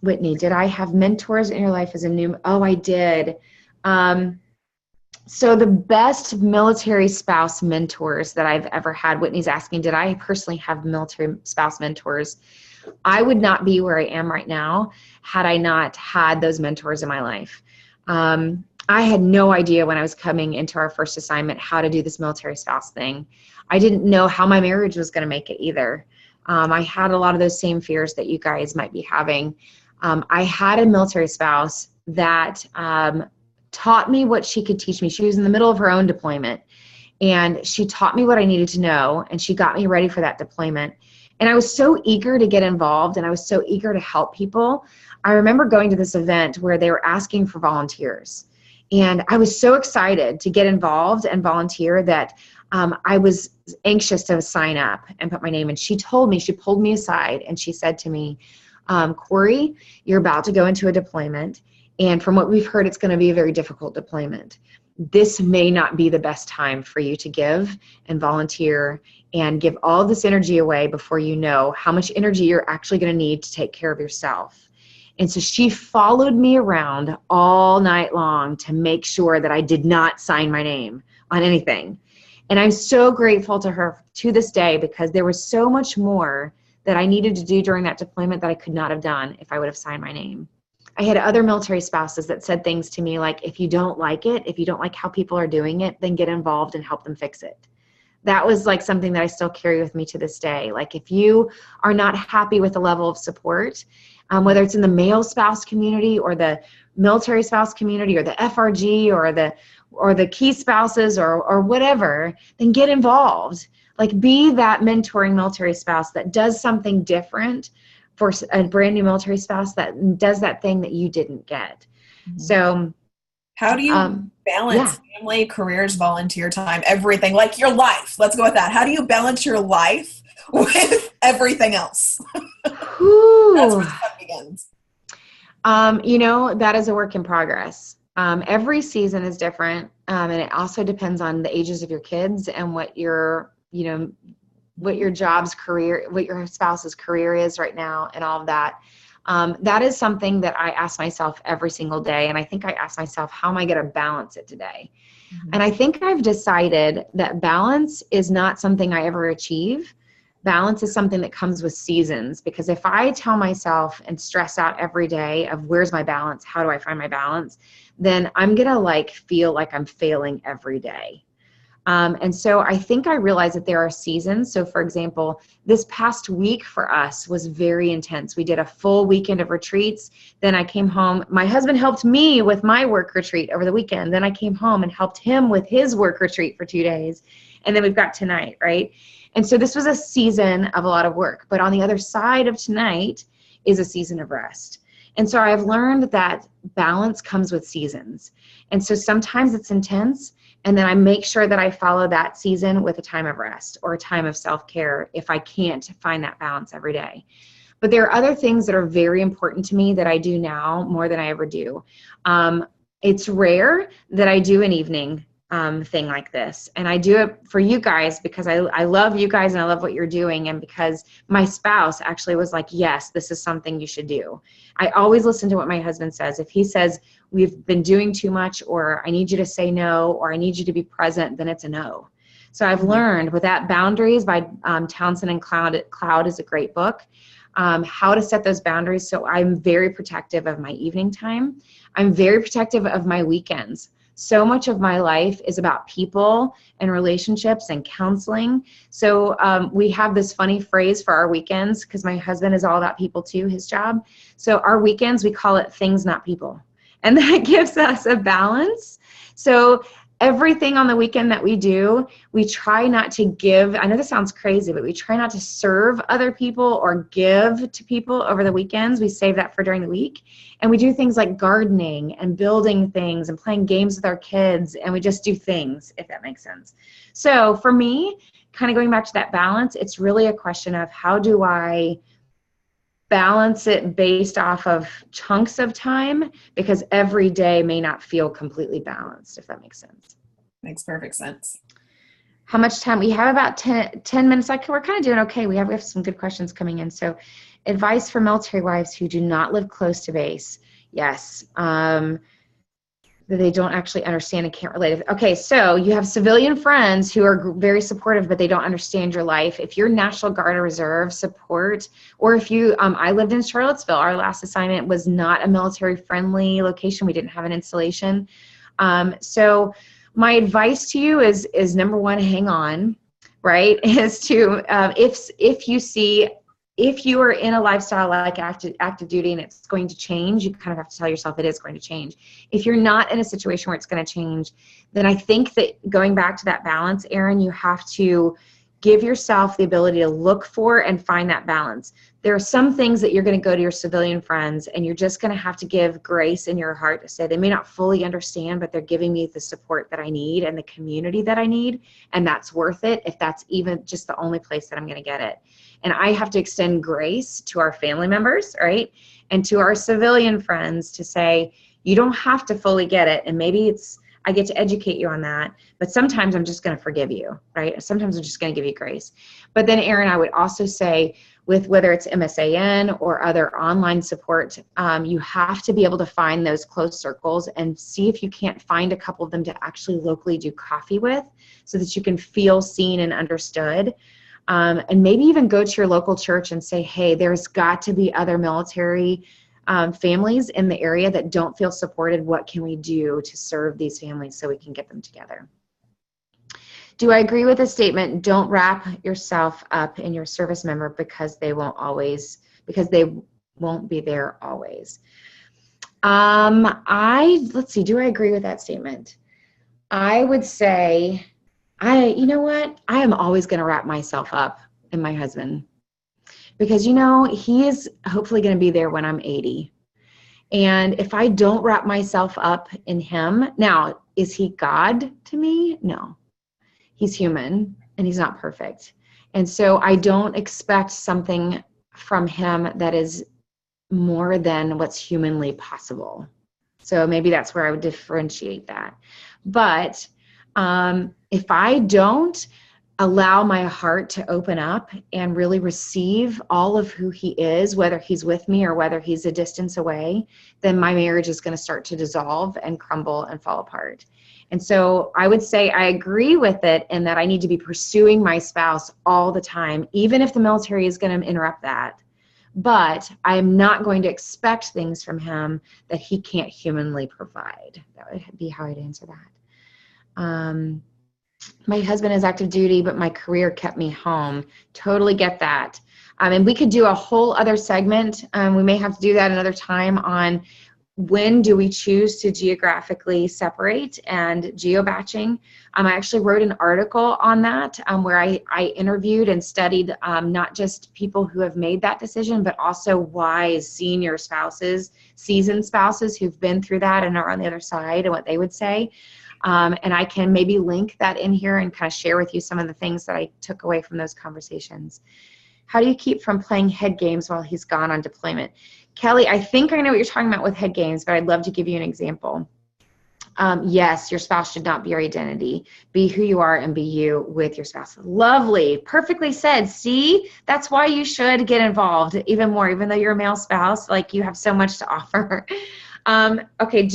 Whitney, did I have mentors in your life as a new? Oh, I did. So the best military spouse mentors that I've ever had, Whitney's asking, did I personally have military spouse mentors? I would not be where I am right now had I not had those mentors in my life. I had no idea when I was coming into our first assignment how to do this military spouse thing. I didn't know how my marriage was going to make it either. I had a lot of those same fears that you guys might be having. I had a military spouse that taught me what she could teach me. She was in the middle of her own deployment, and she taught me what I needed to know, and she got me ready for that deployment. And I was so eager to get involved, and I was so eager to help people. I remember going to this event where they were asking for volunteers, and I was so excited to get involved and volunteer that I was anxious to sign up and put my name in. She pulled me aside, and she said to me, Corie, you're about to go into a deployment, and from what we've heard, it's going to be a very difficult deployment. This may not be the best time for you to give and volunteer and give all this energy away before you know how much energy you're actually going to need to take care of yourself. And so she followed me around all night long to make sure that I did not sign my name on anything. And I'm so grateful to her to this day, because there was so much more that I needed to do during that deployment that I could not have done if I would have signed my name. I had other military spouses that said things to me like, if you don't like it, if you don't like how people are doing it, then get involved and help them fix it. That was like something that I still carry with me to this day. Like, if you are not happy with the level of support, whether it's in the male spouse community or the military spouse community or the FRG or the key spouses or whatever, then get involved. Like, be that mentoring military spouse that does something different for a brand new military spouse that does that thing that you didn't get. Mm-hmm. So how do you balance family, careers, volunteer time, everything, like your life? Let's go with that. How do you balance your life with everything else? That's where the fun begins. That is a work in progress. Every season is different. And it also depends on the ages of your kids and what your job's career, what your spouse's career is right now, and all of that. That is something that I ask myself every single day. And I think I ask myself, how am I going to balance it today? Mm-hmm. And I think I've decided that balance is not something I ever achieve. Balance is something that comes with seasons, because if I tell myself and stress out every day of where's my balance, how do I find my balance, then I'm going to feel like I'm failing every day. And so I think I realized that there are seasons. So for example, this past week for us was very intense. We did a full weekend of retreats. Then I came home. My husband helped me with my work retreat over the weekend. Then I came home and helped him with his work retreat for 2 days. And then we've got tonight, right? And so this was a season of a lot of work. But on the other side of tonight is a season of rest. And so I've learned that balance comes with seasons. And so sometimes it's intense, and then I make sure that I follow that season with a time of rest or a time of self-care if I can't find that balance every day. But there are other things that are very important to me that I do now more than I ever do. It's rare that I do an evening thing like this. And I do it for you guys because I love you guys and I love what you're doing. And because my spouse actually was like, yes, this is something you should do. I always listen to what my husband says. If he says, we've been doing too much, or I need you to say no, or I need you to be present, then it's a no. So I've learned with that Boundaries by Townsend and Cloud is a great book. How to set those boundaries. So I'm very protective of my evening time. I'm very protective of my weekends. So much of my life is about people and relationships and counseling. So we have this funny phrase for our weekends because my husband is all about people too, his job. So our weekends, we call it things, not people. And that gives us a balance. So everything on the weekend that we do, we try not to give. I know this sounds crazy, but we try not to serve other people or give to people over the weekends. We save that for during the week. And we do things like gardening and building things and playing games with our kids. And we just do things, if that makes sense. So for me, kind of going back to that balance, it's really a question of how do I balance it based off of chunks of time, because every day may not feel completely balanced, if that makes sense. Makes perfect sense. How much time? We have about 10 minutes. Like, we're kind of doing okay. We have some good questions coming in. So advice for military wives who do not live close to base. Yes. That they don't actually understand and can't relate. Okay, so you have civilian friends who are very supportive, but they don't understand your life. If you're National Guard or Reserve support, or if you, I lived in Charlottesville. Our last assignment was not a military-friendly location. We didn't have an installation. So my advice to you is number one, hang on, right? Is to, if you are in a lifestyle like active duty and it's going to change, you kind of have to tell yourself it is going to change. If you're not in a situation where it's going to change, then I think that going back to that balance, Erin, you have to give yourself the ability to look for and find that balance. There are some things that you're going to go to your civilian friends and you're just going to have to give grace in your heart to say they may not fully understand, but they're giving me the support that I need and the community that I need, and that's worth it if that's even just the only place that I'm going to get it. And I have to extend grace to our family members, right? And to our civilian friends to say, you don't have to fully get it. And maybe I get to educate you on that, but sometimes I'm just going to forgive you, right? Sometimes I'm just going to give you grace. But then, Erin, I would also say with whether it's MSAN or other online support, you have to be able to find those close circles and see if you can't find a couple of them to actually locally do coffee with so that you can feel seen and understood. And maybe even go to your local church and say, hey, there's got to be other military families in the area that don't feel supported. What can we do to serve these families so we can get them together? Do I agree with the statement, don't wrap yourself up in your service member because they won't be there always? Let's see, do I agree with that statement? I would say, you know what? I am always going to wrap myself up in my husband because, he is hopefully going to be there when I'm 80. And if I don't wrap myself up in him, now, is he God to me? No. He's human and he's not perfect. And so I don't expect something from him that is more than what's humanly possible. So maybe that's where I would differentiate that. But if I don't allow my heart to open up and really receive all of who he is, whether he's with me or whether he's a distance away, then my marriage is going to start to dissolve and crumble and fall apart. And so I would say I agree with it in that I need to be pursuing my spouse all the time, even if the military is going to interrupt that. But I'm not going to expect things from him that he can't humanly provide. That would be how I'd answer that. My husband is active duty, but my career kept me home. Totally get that. And we could do a whole other segment. We may have to do that another time on when do we choose to geographically separate and geo-batching. I actually wrote an article on that where I interviewed and studied not just people who have made that decision, but also why senior spouses, seasoned spouses who've been through that and are on the other side and what they would say. And I can maybe link that in here and kind of share with you some of the things that I took away from those conversations. How do you keep from playing head games while he's gone on deployment? Kelly, I think I know what you're talking about with head games, but I'd love to give you an example. Yes, your spouse should not be your identity. Be who you are and be you with your spouse. Lovely. Perfectly said. See, that's why you should get involved even more, even though you're a male spouse, like you have so much to offer. Okay.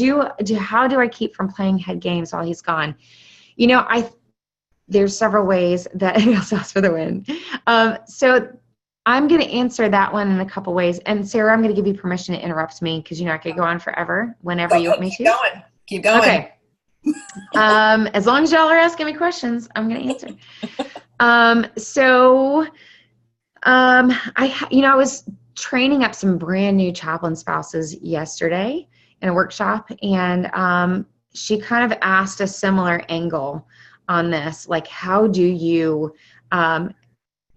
How do I keep from playing head games while he's gone? You know, there's several ways that I'll ask for the win. So I'm going to answer that one in a couple ways. And Sarah, I'm going to give you permission to interrupt me because, you know, I could go on forever whenever you want me to. Keep going. Okay. As long as y'all are asking me questions, I'm going to answer. I was training up some brand new chaplain spouses yesterday in a workshop, and she kind of asked a similar angle on this, like, how do you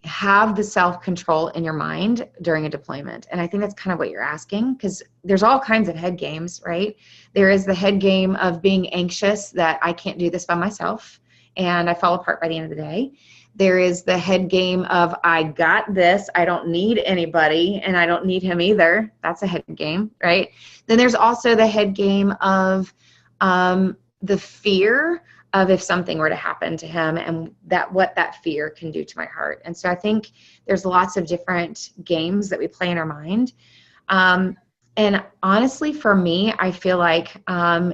have the self-control in your mind during a deployment? And I think that's kind of what you're asking, because there's all kinds of head games, right? There is the head game of being anxious that I can't do this by myself and I fall apart by the end of the day. There is the head game of I got this, I don't need anybody, and I don't need him either. That's a head game, right? Then there's also the head game of the fear of if something were to happen to him and what that fear can do to my heart. And so I think there's lots of different games that we play in our mind. And honestly, for me, I feel like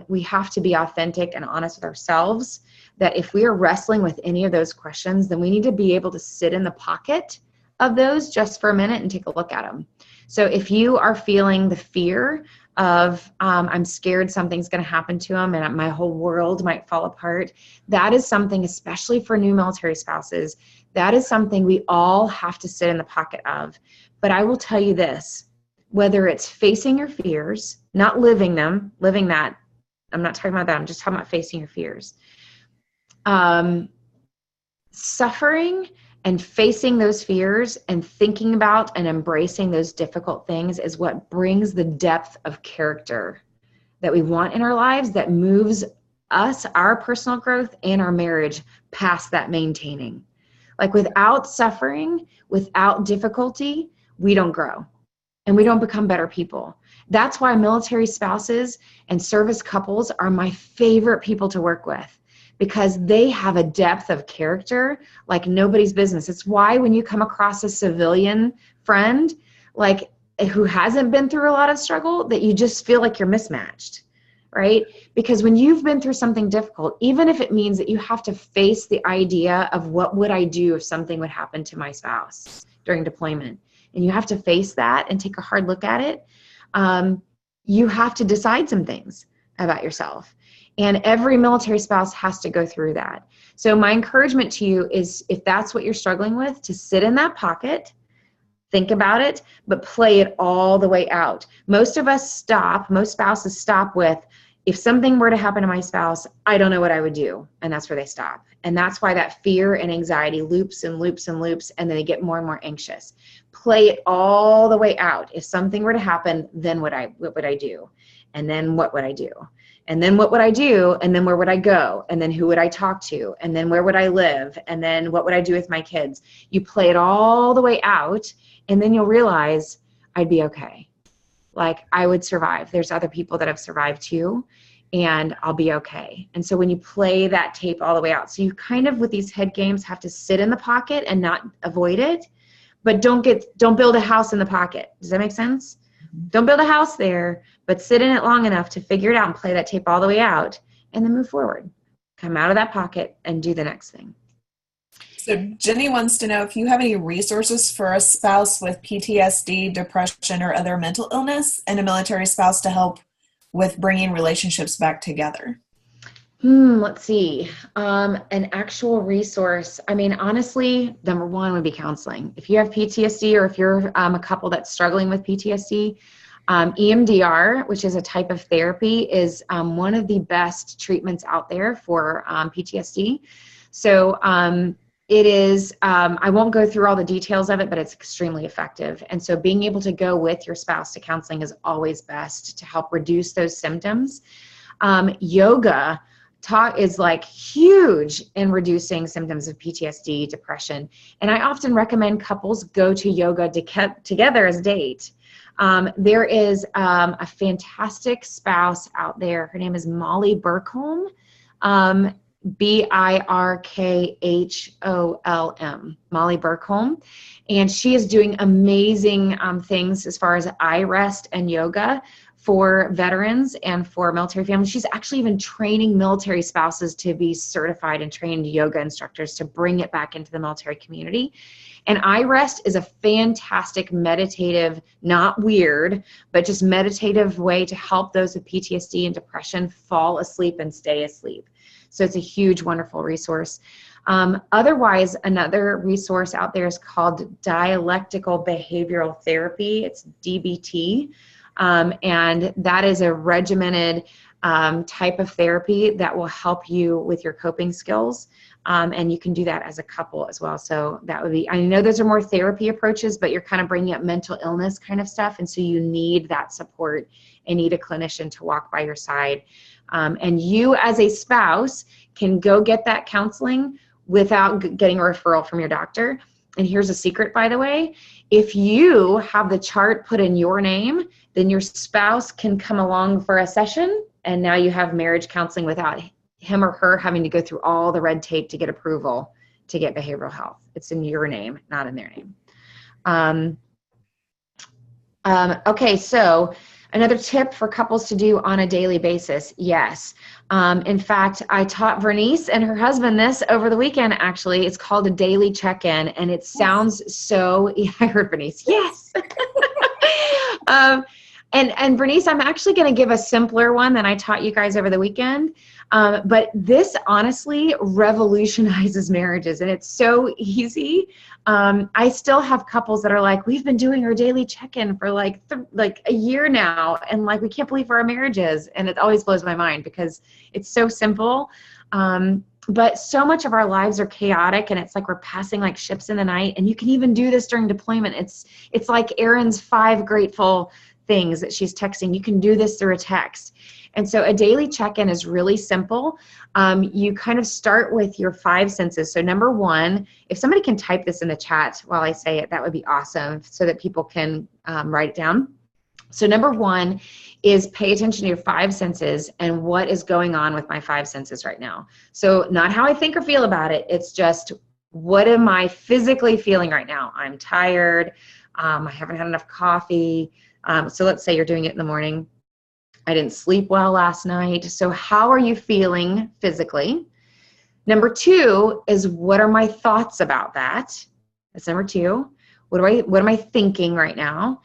we have to be authentic and honest with ourselves, that if we are wrestling with any of those questions, then we need to be able to sit in the pocket of those just for a minute and take a look at them. So if you are feeling the fear of I'm scared something's going to happen to him and my whole world might fall apart, that is something, especially for new military spouses, that is something we all have to sit in the pocket of. But I will tell you this, whether it's facing your fears, not living that, I'm not talking about that, I'm just talking about facing your fears. Suffering and facing those fears and thinking about and embracing those difficult things is what brings the depth of character that we want in our lives, that moves us, our personal growth and our marriage past that maintaining. Like without suffering, without difficulty, we don't grow and we don't become better people. That's why military spouses and service couples are my favorite people to work with, because they have a depth of character like nobody's business. It's why when you come across a civilian friend, like who hasn't been through a lot of struggle, that you just feel like you're mismatched, right? Because when you've been through something difficult, even if it means that you have to face the idea of what would I do if something would happen to my spouse during deployment, and you have to face that and take a hard look at it, you have to decide some things about yourself. And every military spouse has to go through that. So my encouragement to you is, if that's what you're struggling with, to sit in that pocket, think about it, but play it all the way out. Most spouses stop with, if something were to happen to my spouse, I don't know what I would do. And that's where they stop. And that's why that fear and anxiety loops and loops and loops, and then they get more and more anxious. Play it all the way out. If something were to happen, then what would I do? And then what would I do? And then what would I do? And then where would I go? And then who would I talk to? And then where would I live? And then what would I do with my kids? You play it all the way out, and then you'll realize I'd be okay. Like I would survive. There's other people that have survived too, and I'll be okay. And so when you play that tape all the way out, so you kind of with these head games have to sit in the pocket and not avoid it, but don't build a house in the pocket. Does that make sense? Don't build a house there, but sit in it long enough to figure it out and play that tape all the way out, and then move forward. Come out of that pocket and do the next thing. So Jenny wants to know if you have any resources for a spouse with PTSD, depression, or other mental illness, and a military spouse to help with bringing relationships back together. Let's see. An actual resource. I mean, honestly, number one would be counseling. If you have PTSD, or if you're a couple that's struggling with PTSD, EMDR, which is a type of therapy, is one of the best treatments out there for PTSD. So it is, I won't go through all the details of it, but it's extremely effective. And so being able to go with your spouse to counseling is always best to help reduce those symptoms. Yoga is like huge in reducing symptoms of PTSD, depression. And I often recommend couples go to yoga together as a date. There is a fantastic spouse out there. Her name is Molly Burkholm, Birkholm, Molly Burkholm. And she is doing amazing things as far as eye rest and yoga for veterans and for military families. She's actually even training military spouses to be certified and trained yoga instructors to bring it back into the military community. And eye rest is a fantastic meditative, not weird, but just meditative way to help those with PTSD and depression fall asleep and stay asleep. So it's a huge, wonderful resource. Otherwise, another resource out there is called dialectical behavioral therapy. It's DBT. And that is a regimented type of therapy that will help you with your coping skills. And you can do that as a couple as well. So that would be, I know those are more therapy approaches, but you're kind of bringing up mental illness kind of stuff. And so you need that support and need a clinician to walk by your side. And you as a spouse can go get that counseling without getting a referral from your doctor. And here's a secret, by the way. If you have the chart put in your name, then your spouse can come along for a session, and now you have marriage counseling without him or her having to go through all the red tape to get approval to get behavioral health. It's in your name, not in their name. Okay, so another tip for couples to do on a daily basis. Yes. In fact, I taught Vernice and her husband this over the weekend, actually. It's called a daily check-in, and it sounds so, yeah, I heard Vernice, yes. And Bernice, I'm actually going to give a simpler one than I taught you guys over the weekend. But this honestly revolutionizes marriages, and it's so easy. I still have couples that are like, we've been doing our daily check-in for like a year now, and like we can't believe where our marriage is. And it always blows my mind because it's so simple. But so much of our lives are chaotic, and it's like we're passing like ships in the night. And you can even do this during deployment. It's like Erin's 5 grateful things that she's texting. You can do this through a text. And so a daily check-in is really simple. You kind of start with your 5 senses. So number 1, if somebody can type this in the chat while I say it, that would be awesome so that people can write it down. So number 1 is pay attention to your 5 senses and what is going on with my 5 senses right now. So not how I think or feel about it. It's just, what am I physically feeling right now? I'm tired. I haven't had enough coffee. So let's say you're doing it in the morning. I didn't sleep well last night. So how are you feeling physically? Number 2 is, what are my thoughts about that? That's number 2. What am I thinking right now?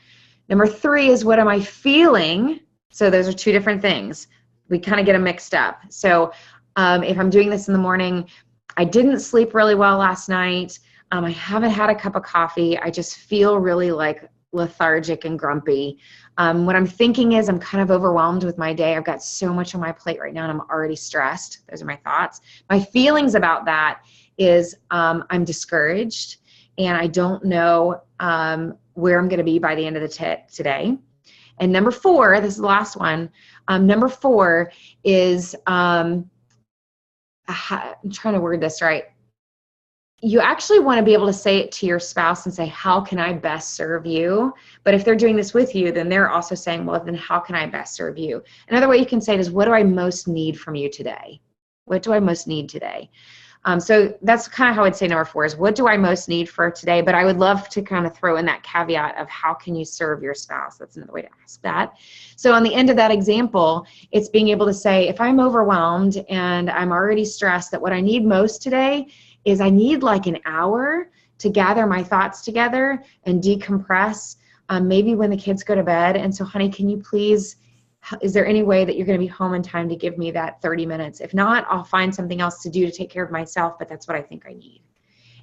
Number 3 is, what am I feeling? So those are 2 different things. We kind of get them mixed up. So if I'm doing this in the morning, I didn't sleep really well last night. I haven't had a cup of coffee. I just feel really like lethargic and grumpy. What I'm thinking is, I'm kind of overwhelmed with my day. I've got so much on my plate right now, and I'm already stressed. Those are my thoughts. My feelings about that is I'm discouraged, and I don't know where I'm going to be by the end of the today. And number 4, this is the last one. Number 4 is, I'm trying to word this right. You actually want to be able to say it to your spouse and say, how can I best serve you? But if they're doing this with you, then they're also saying, well, then how can I best serve you? Another way you can say it is, what do I most need from you today? What do I most need today? So that's kind of how I'd say number 4 is, what do I most need for today? But I would love to kind of throw in that caveat of, how can you serve your spouse? That's another way to ask that. So on the end of that example, it's being able to say, if I'm overwhelmed and I'm already stressed, that what I need most today is I need like an hour to gather my thoughts together and decompress, maybe when the kids go to bed. And so, honey, can you please, is there any way that you're going to be home in time to give me that 30 minutes? If not, I'll find something else to do to take care of myself, but that's what I think I need.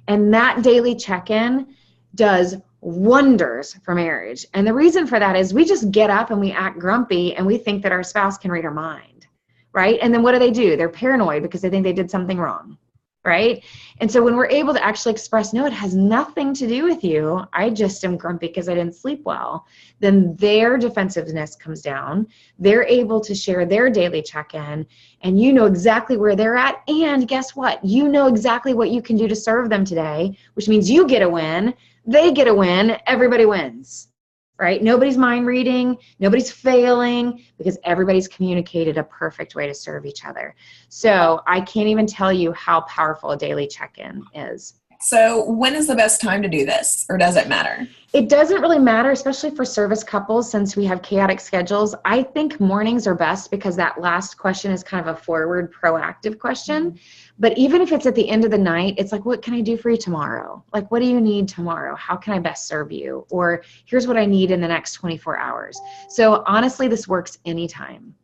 And that daily check-in does wonders for marriage. And the reason for that is, we just get up and we act grumpy, and we think that our spouse can read our mind, right? And then what do? They're paranoid because they think they did something wrong. Right? And so when we're able to actually express, no, it has nothing to do with you, I just am grumpy because I didn't sleep well, then their defensiveness comes down. They're able to share their daily check-in, and you know exactly where they're at. And guess what? You know exactly what you can do to serve them today, which means you get a win, they get a win, everybody wins. right? Nobody's mind reading, nobody's failing, because everybody's communicated a perfect way to serve each other. So I can't even tell you how powerful a daily check-in is. So when is the best time to do this, or does it matter? It doesn't really matter, especially for service couples, since we have chaotic schedules. I think mornings are best because that last question is kind of a forward, proactive question. But even if it's at the end of the night, it's like, what can I do for you tomorrow? Like, what do you need tomorrow? How can I best serve you? Or here's what I need in the next 24 hours. So honestly, this works anytime.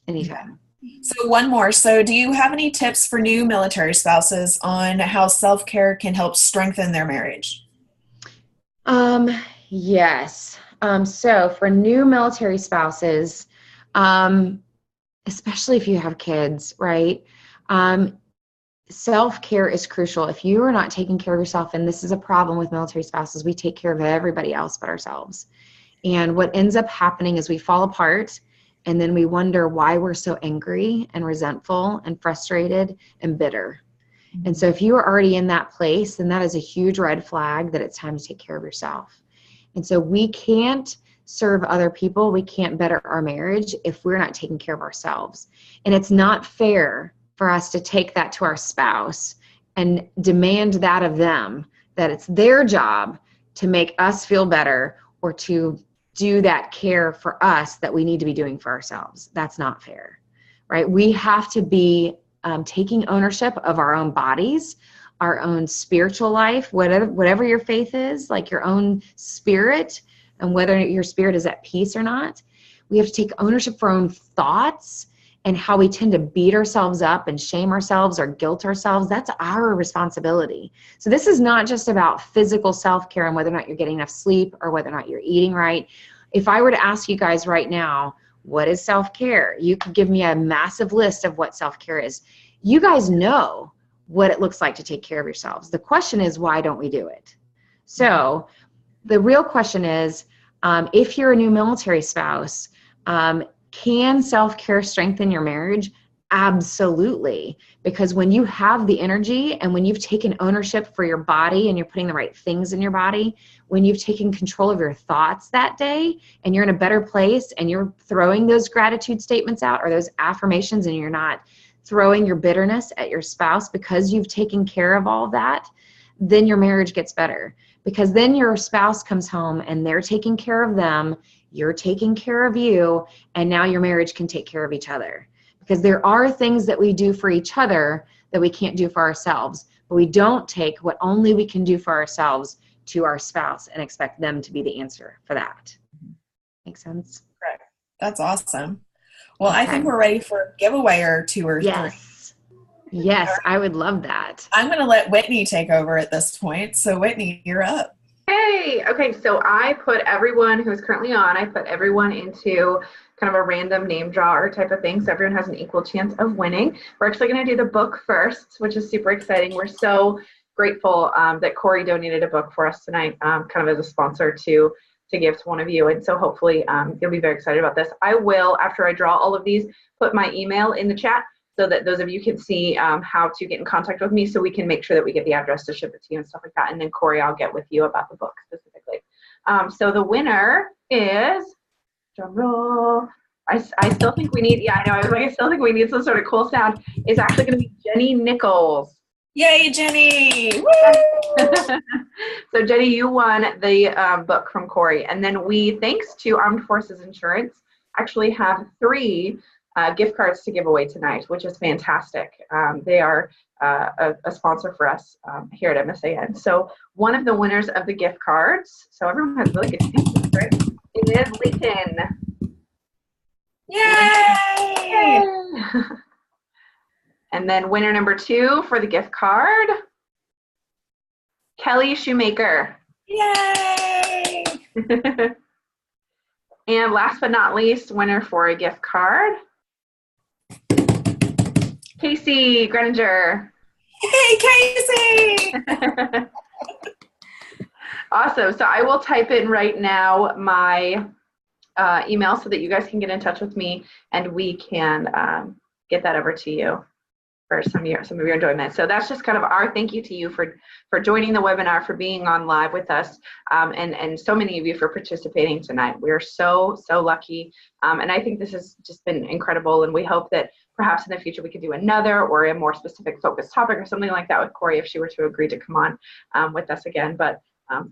Anytime. So one more. So do you have any tips for new military spouses on how self-care can help strengthen their marriage? Yes. So for new military spouses, especially if you have kids, right? Self-care is crucial. If you are not taking care of yourself, and this is a problem with military spouses, we take care of everybody else but ourselves. And what ends up happening is we fall apart, and then we wonder why we're so angry and resentful and frustrated and bitter. And so if you are already in that place, then that is a huge red flag that it's time to take care of yourself. And so we can't serve other people, we can't better our marriage if we're not taking care of ourselves. And it's not fair for us to take that to our spouse and demand that of them, that it's their job to make us feel better or to do that care for us that we need to be doing for ourselves. That's not fair, right? We have to be taking ownership of our own bodies, our own spiritual life, whatever your faith is, like your own spirit, and whether your spirit is at peace or not. We have to take ownership for our own thoughts and how we tend to beat ourselves up and shame ourselves or guilt ourselves. That's our responsibility. So this is not just about physical self-care and whether or not you're getting enough sleep or whether or not you're eating right. If I were to ask you guys right now, what is self-care? You could give me a massive list of what self-care is. You guys know what it looks like to take care of yourselves. The question is, why don't we do it? So the real question is, if you're a new military spouse, can self-care strengthen your marriage? Absolutely. Because when you have the energy and when you've taken ownership for your body and you're putting the right things in your body, when you've taken control of your thoughts that day and you're in a better place and you're throwing those gratitude statements out or those affirmations and you're not throwing your bitterness at your spouse because you've taken care of all of that, then your marriage gets better. Because then your spouse comes home and they're taking care of them, you're taking care of you, and now your marriage can take care of each other. Because there are things that we do for each other that we can't do for ourselves, but we don't take what only we can do for ourselves to our spouse and expect them to be the answer for that. Make sense? Correct. That's awesome. Well, Okay. I think we're ready for a giveaway or two or three. Yes, I would love that. I'm going to let Whitney take over at this point. So Whitney, you're up. Hey, okay, so I put everyone who's currently on, I put everyone into kind of a random name drawer type of thing, so everyone has an equal chance of winning. We're actually going to do the book first, which is super exciting. We're so grateful that Corie donated a book for us tonight, kind of as a sponsor to give to one of you, and so hopefully you'll be very excited about this. I will, after I draw all of these, put my email in the chat so that those of you can see how to get in contact with me so we can make sure that we get the address to ship it to you and stuff like that. And then Corie, I'll get with you about the book specifically. So the winner is, drum roll, I still think we need, yeah, I know, I was like, I still think we need some sort of cool sound. It's actually going to be Jenny Nichols. Yay, Jenny! Woo! So Jenny, you won the book from Corie. And then we, thanks to Armed Forces Insurance, actually have 3 gift cards to give away tonight, which is fantastic. They are a sponsor for us here at MSAN. So one of the winners of the gift cards, so everyone has really good chances, right? It is Leighton. Yay! Yay! And then winner number 2 for the gift card, Kelly Shoemaker. Yay! And last but not least, winner for a gift card, Casey Greninger. Hey, Casey! Awesome. So I will type in right now my email so that you guys can get in touch with me and we can get that over to you for some of your enjoyment. So that's just kind of our thank you to you for joining the webinar, for being on live with us, and so many of you for participating tonight. We're so lucky, and I think this has just been incredible, and we hope that perhaps in the future we could do another or a more specific focused topic or something like that with Corie if she were to agree to come on with us again. But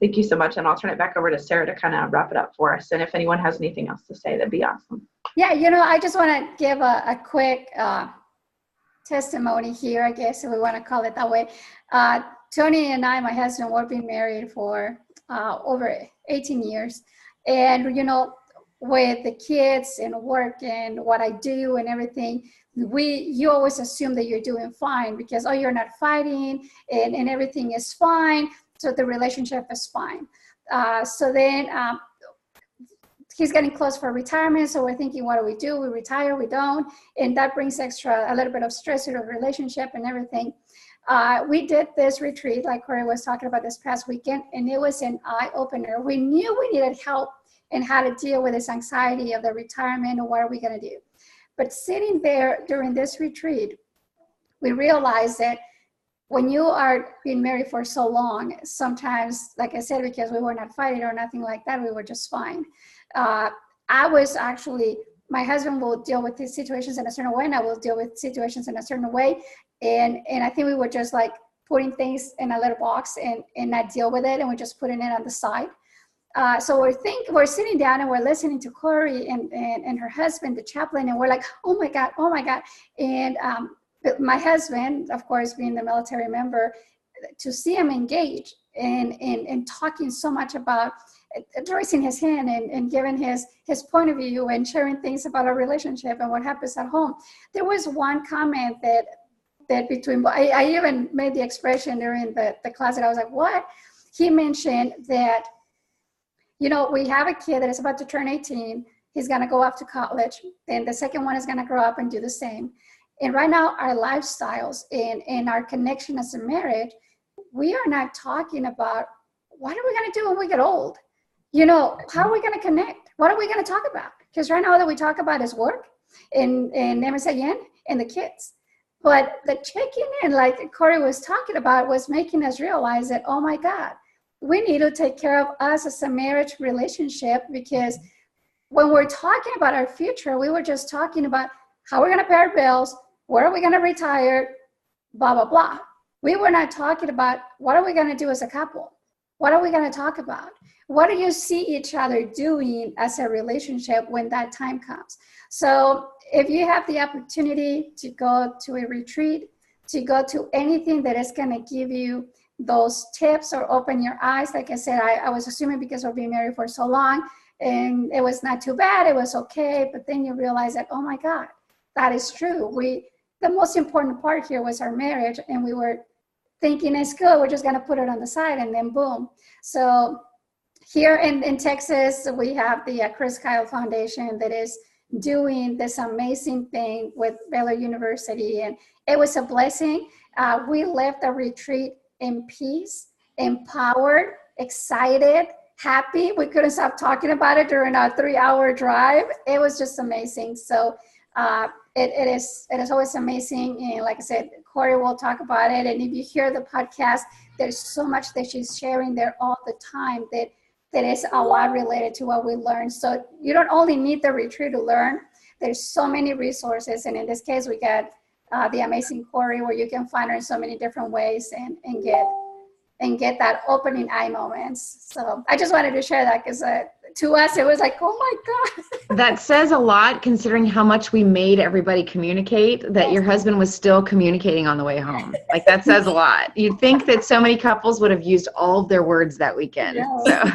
thank you so much, and I'll turn it back over to Sarah to kind of wrap it up for us. And if anyone has anything else to say, that'd be awesome. Yeah, I just want to give a quick testimony here, I guess, if we want to call it that way. Tony and I, my husband, we've been married for over 18 years. And, with the kids and work and what I do and everything, you always assume that you're doing fine because, oh, you're not fighting and everything is fine. So the relationship is fine. So then he's getting close for retirement. So we're thinking, what do? We retire, we don't. And that brings a little bit of stress to the relationship and everything. We did this retreat, like Corie was talking about this past weekend, and it was an eye-opener. We knew we needed help in how to deal with this anxiety of the retirement and what are we going to do. But sitting there during this retreat, we realized that when you are being married for so long, sometimes, like I said, because we were not fighting or nothing like that, we were just fine. My husband will deal with these situations in a certain way, and I will deal with situations in a certain way. And I think we were just like putting things in a little box and not deal with it, and we're just putting it on the side. So we're sitting down and we're listening to Corie and her husband, the chaplain, and we're like, oh my God. And my husband, of course, being the military member, to see him engage and talking so much about raising his hand and giving his point of view and sharing things about our relationship and what happens at home. There was one comment that I even made the expression during the class that I was like, what? He mentioned that, we have a kid that is about to turn 18. He's going to go off to college. Then the second one is going to grow up and do the same. And right now, our lifestyles and our connection as a marriage, we are not talking about what are we going to do when we get old? How are we going to connect? What are we going to talk about? Because right now that we talk about is work and MSIN and the kids. But the check-in, like Corie was talking about, was making us realize that, oh my God, we need to take care of us as a marriage relationship, because when we're talking about our future, we were just talking about how we're going to pay our bills, where are we going to retire, blah, blah, blah. We were not talking about what are we going to do as a couple? What are we going to talk about? What do you see each other doing as a relationship when that time comes? So if you have the opportunity to go to a retreat, to go to anything that is going to give you those tips or open your eyes, like I said, I was assuming because we've been married for so long and it was not too bad, it was okay, but then you realize that, oh my God, that is true. The most important part here was our marriage, and we were thinking it's good, we're just going to put it on the side, and then boom. So here in Texas, we have the Chris Kyle Foundation that is doing this amazing thing with Baylor University, and it was a blessing. We left the retreat in peace, empowered, excited, happy. We couldn't stop talking about it during our 3-hour drive. It was just amazing. So it is always amazing. And like I said, Corie will talk about it. And if you hear the podcast, there's so much that she's sharing there all the time that is a lot related to what we learned. So you don't only need the retreat to learn. There's so many resources. And in this case, we got the amazing Corie, where you can find her in so many different ways and get that opening eye moments. So I just wanted to share that because to us, it was like, oh my God. That says a lot, considering how much we made everybody communicate, that your husband was still communicating on the way home. Like, that says a lot. You'd think that so many couples would have used all of their words that weekend. Yeah. So.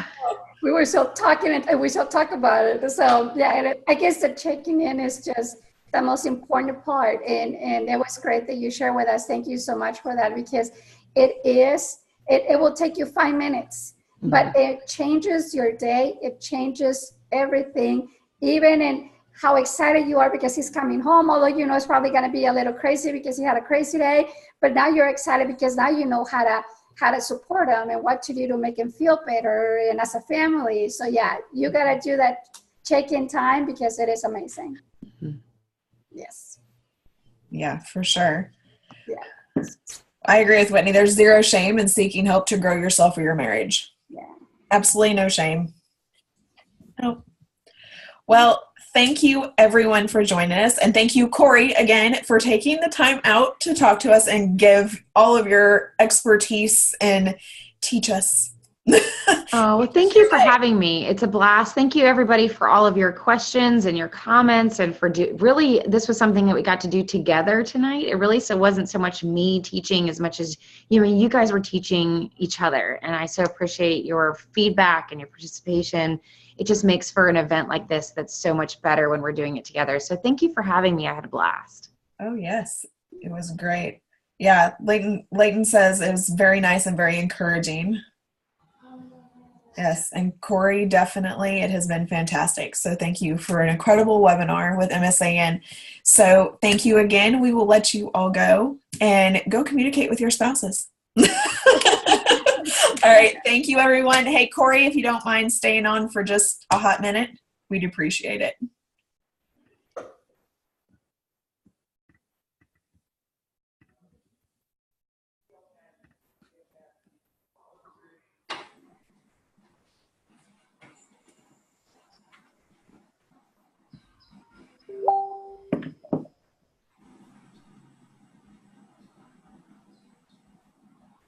We were still talking and we still talk about it. So yeah, and I guess the checking in is just the most important part. And it was great that you shared with us. Thank you so much for that, because it will take you 5 minutes. But it changes your day. It changes everything, even in how excited you are because he's coming home, although you know it's probably going to be a little crazy because he had a crazy day. But now you're excited because now you know how to support him and what to do to make him feel better and as a family. So yeah, you got to do that check-in time because it is amazing. Yes. Yeah, for sure. Yeah. I agree with Whitney. There's zero shame in seeking help to grow yourself or your marriage. Yeah. Absolutely no shame. Nope. Well, thank you everyone for joining us. And thank you, Corie, again, for taking the time out to talk to us and give all of your expertise and teach us. Oh, well, thank you for having me. It's a blast. Thank you, everybody, for all of your questions and your comments, and for really, this was something that we got to do together tonight. It really wasn't so much me teaching as much as you guys were teaching each other, and I so appreciate your feedback and your participation. It just makes for an event like this that's so much better when we're doing it together. So thank you for having me. I had a blast. Oh, yes. It was great. Yeah, Layton says it was very nice and very encouraging. Yes, and Corie, definitely, it has been fantastic. So thank you for an incredible webinar with MSAN. So thank you again. We will let you all go and go communicate with your spouses. All right, thank you, everyone. Hey, Corie, if you don't mind staying on for just a hot minute, we'd appreciate it.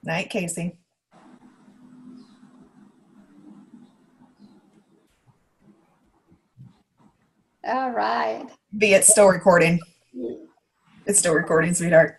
Night, Casey. All right. It's still recording. It's still recording, sweetheart.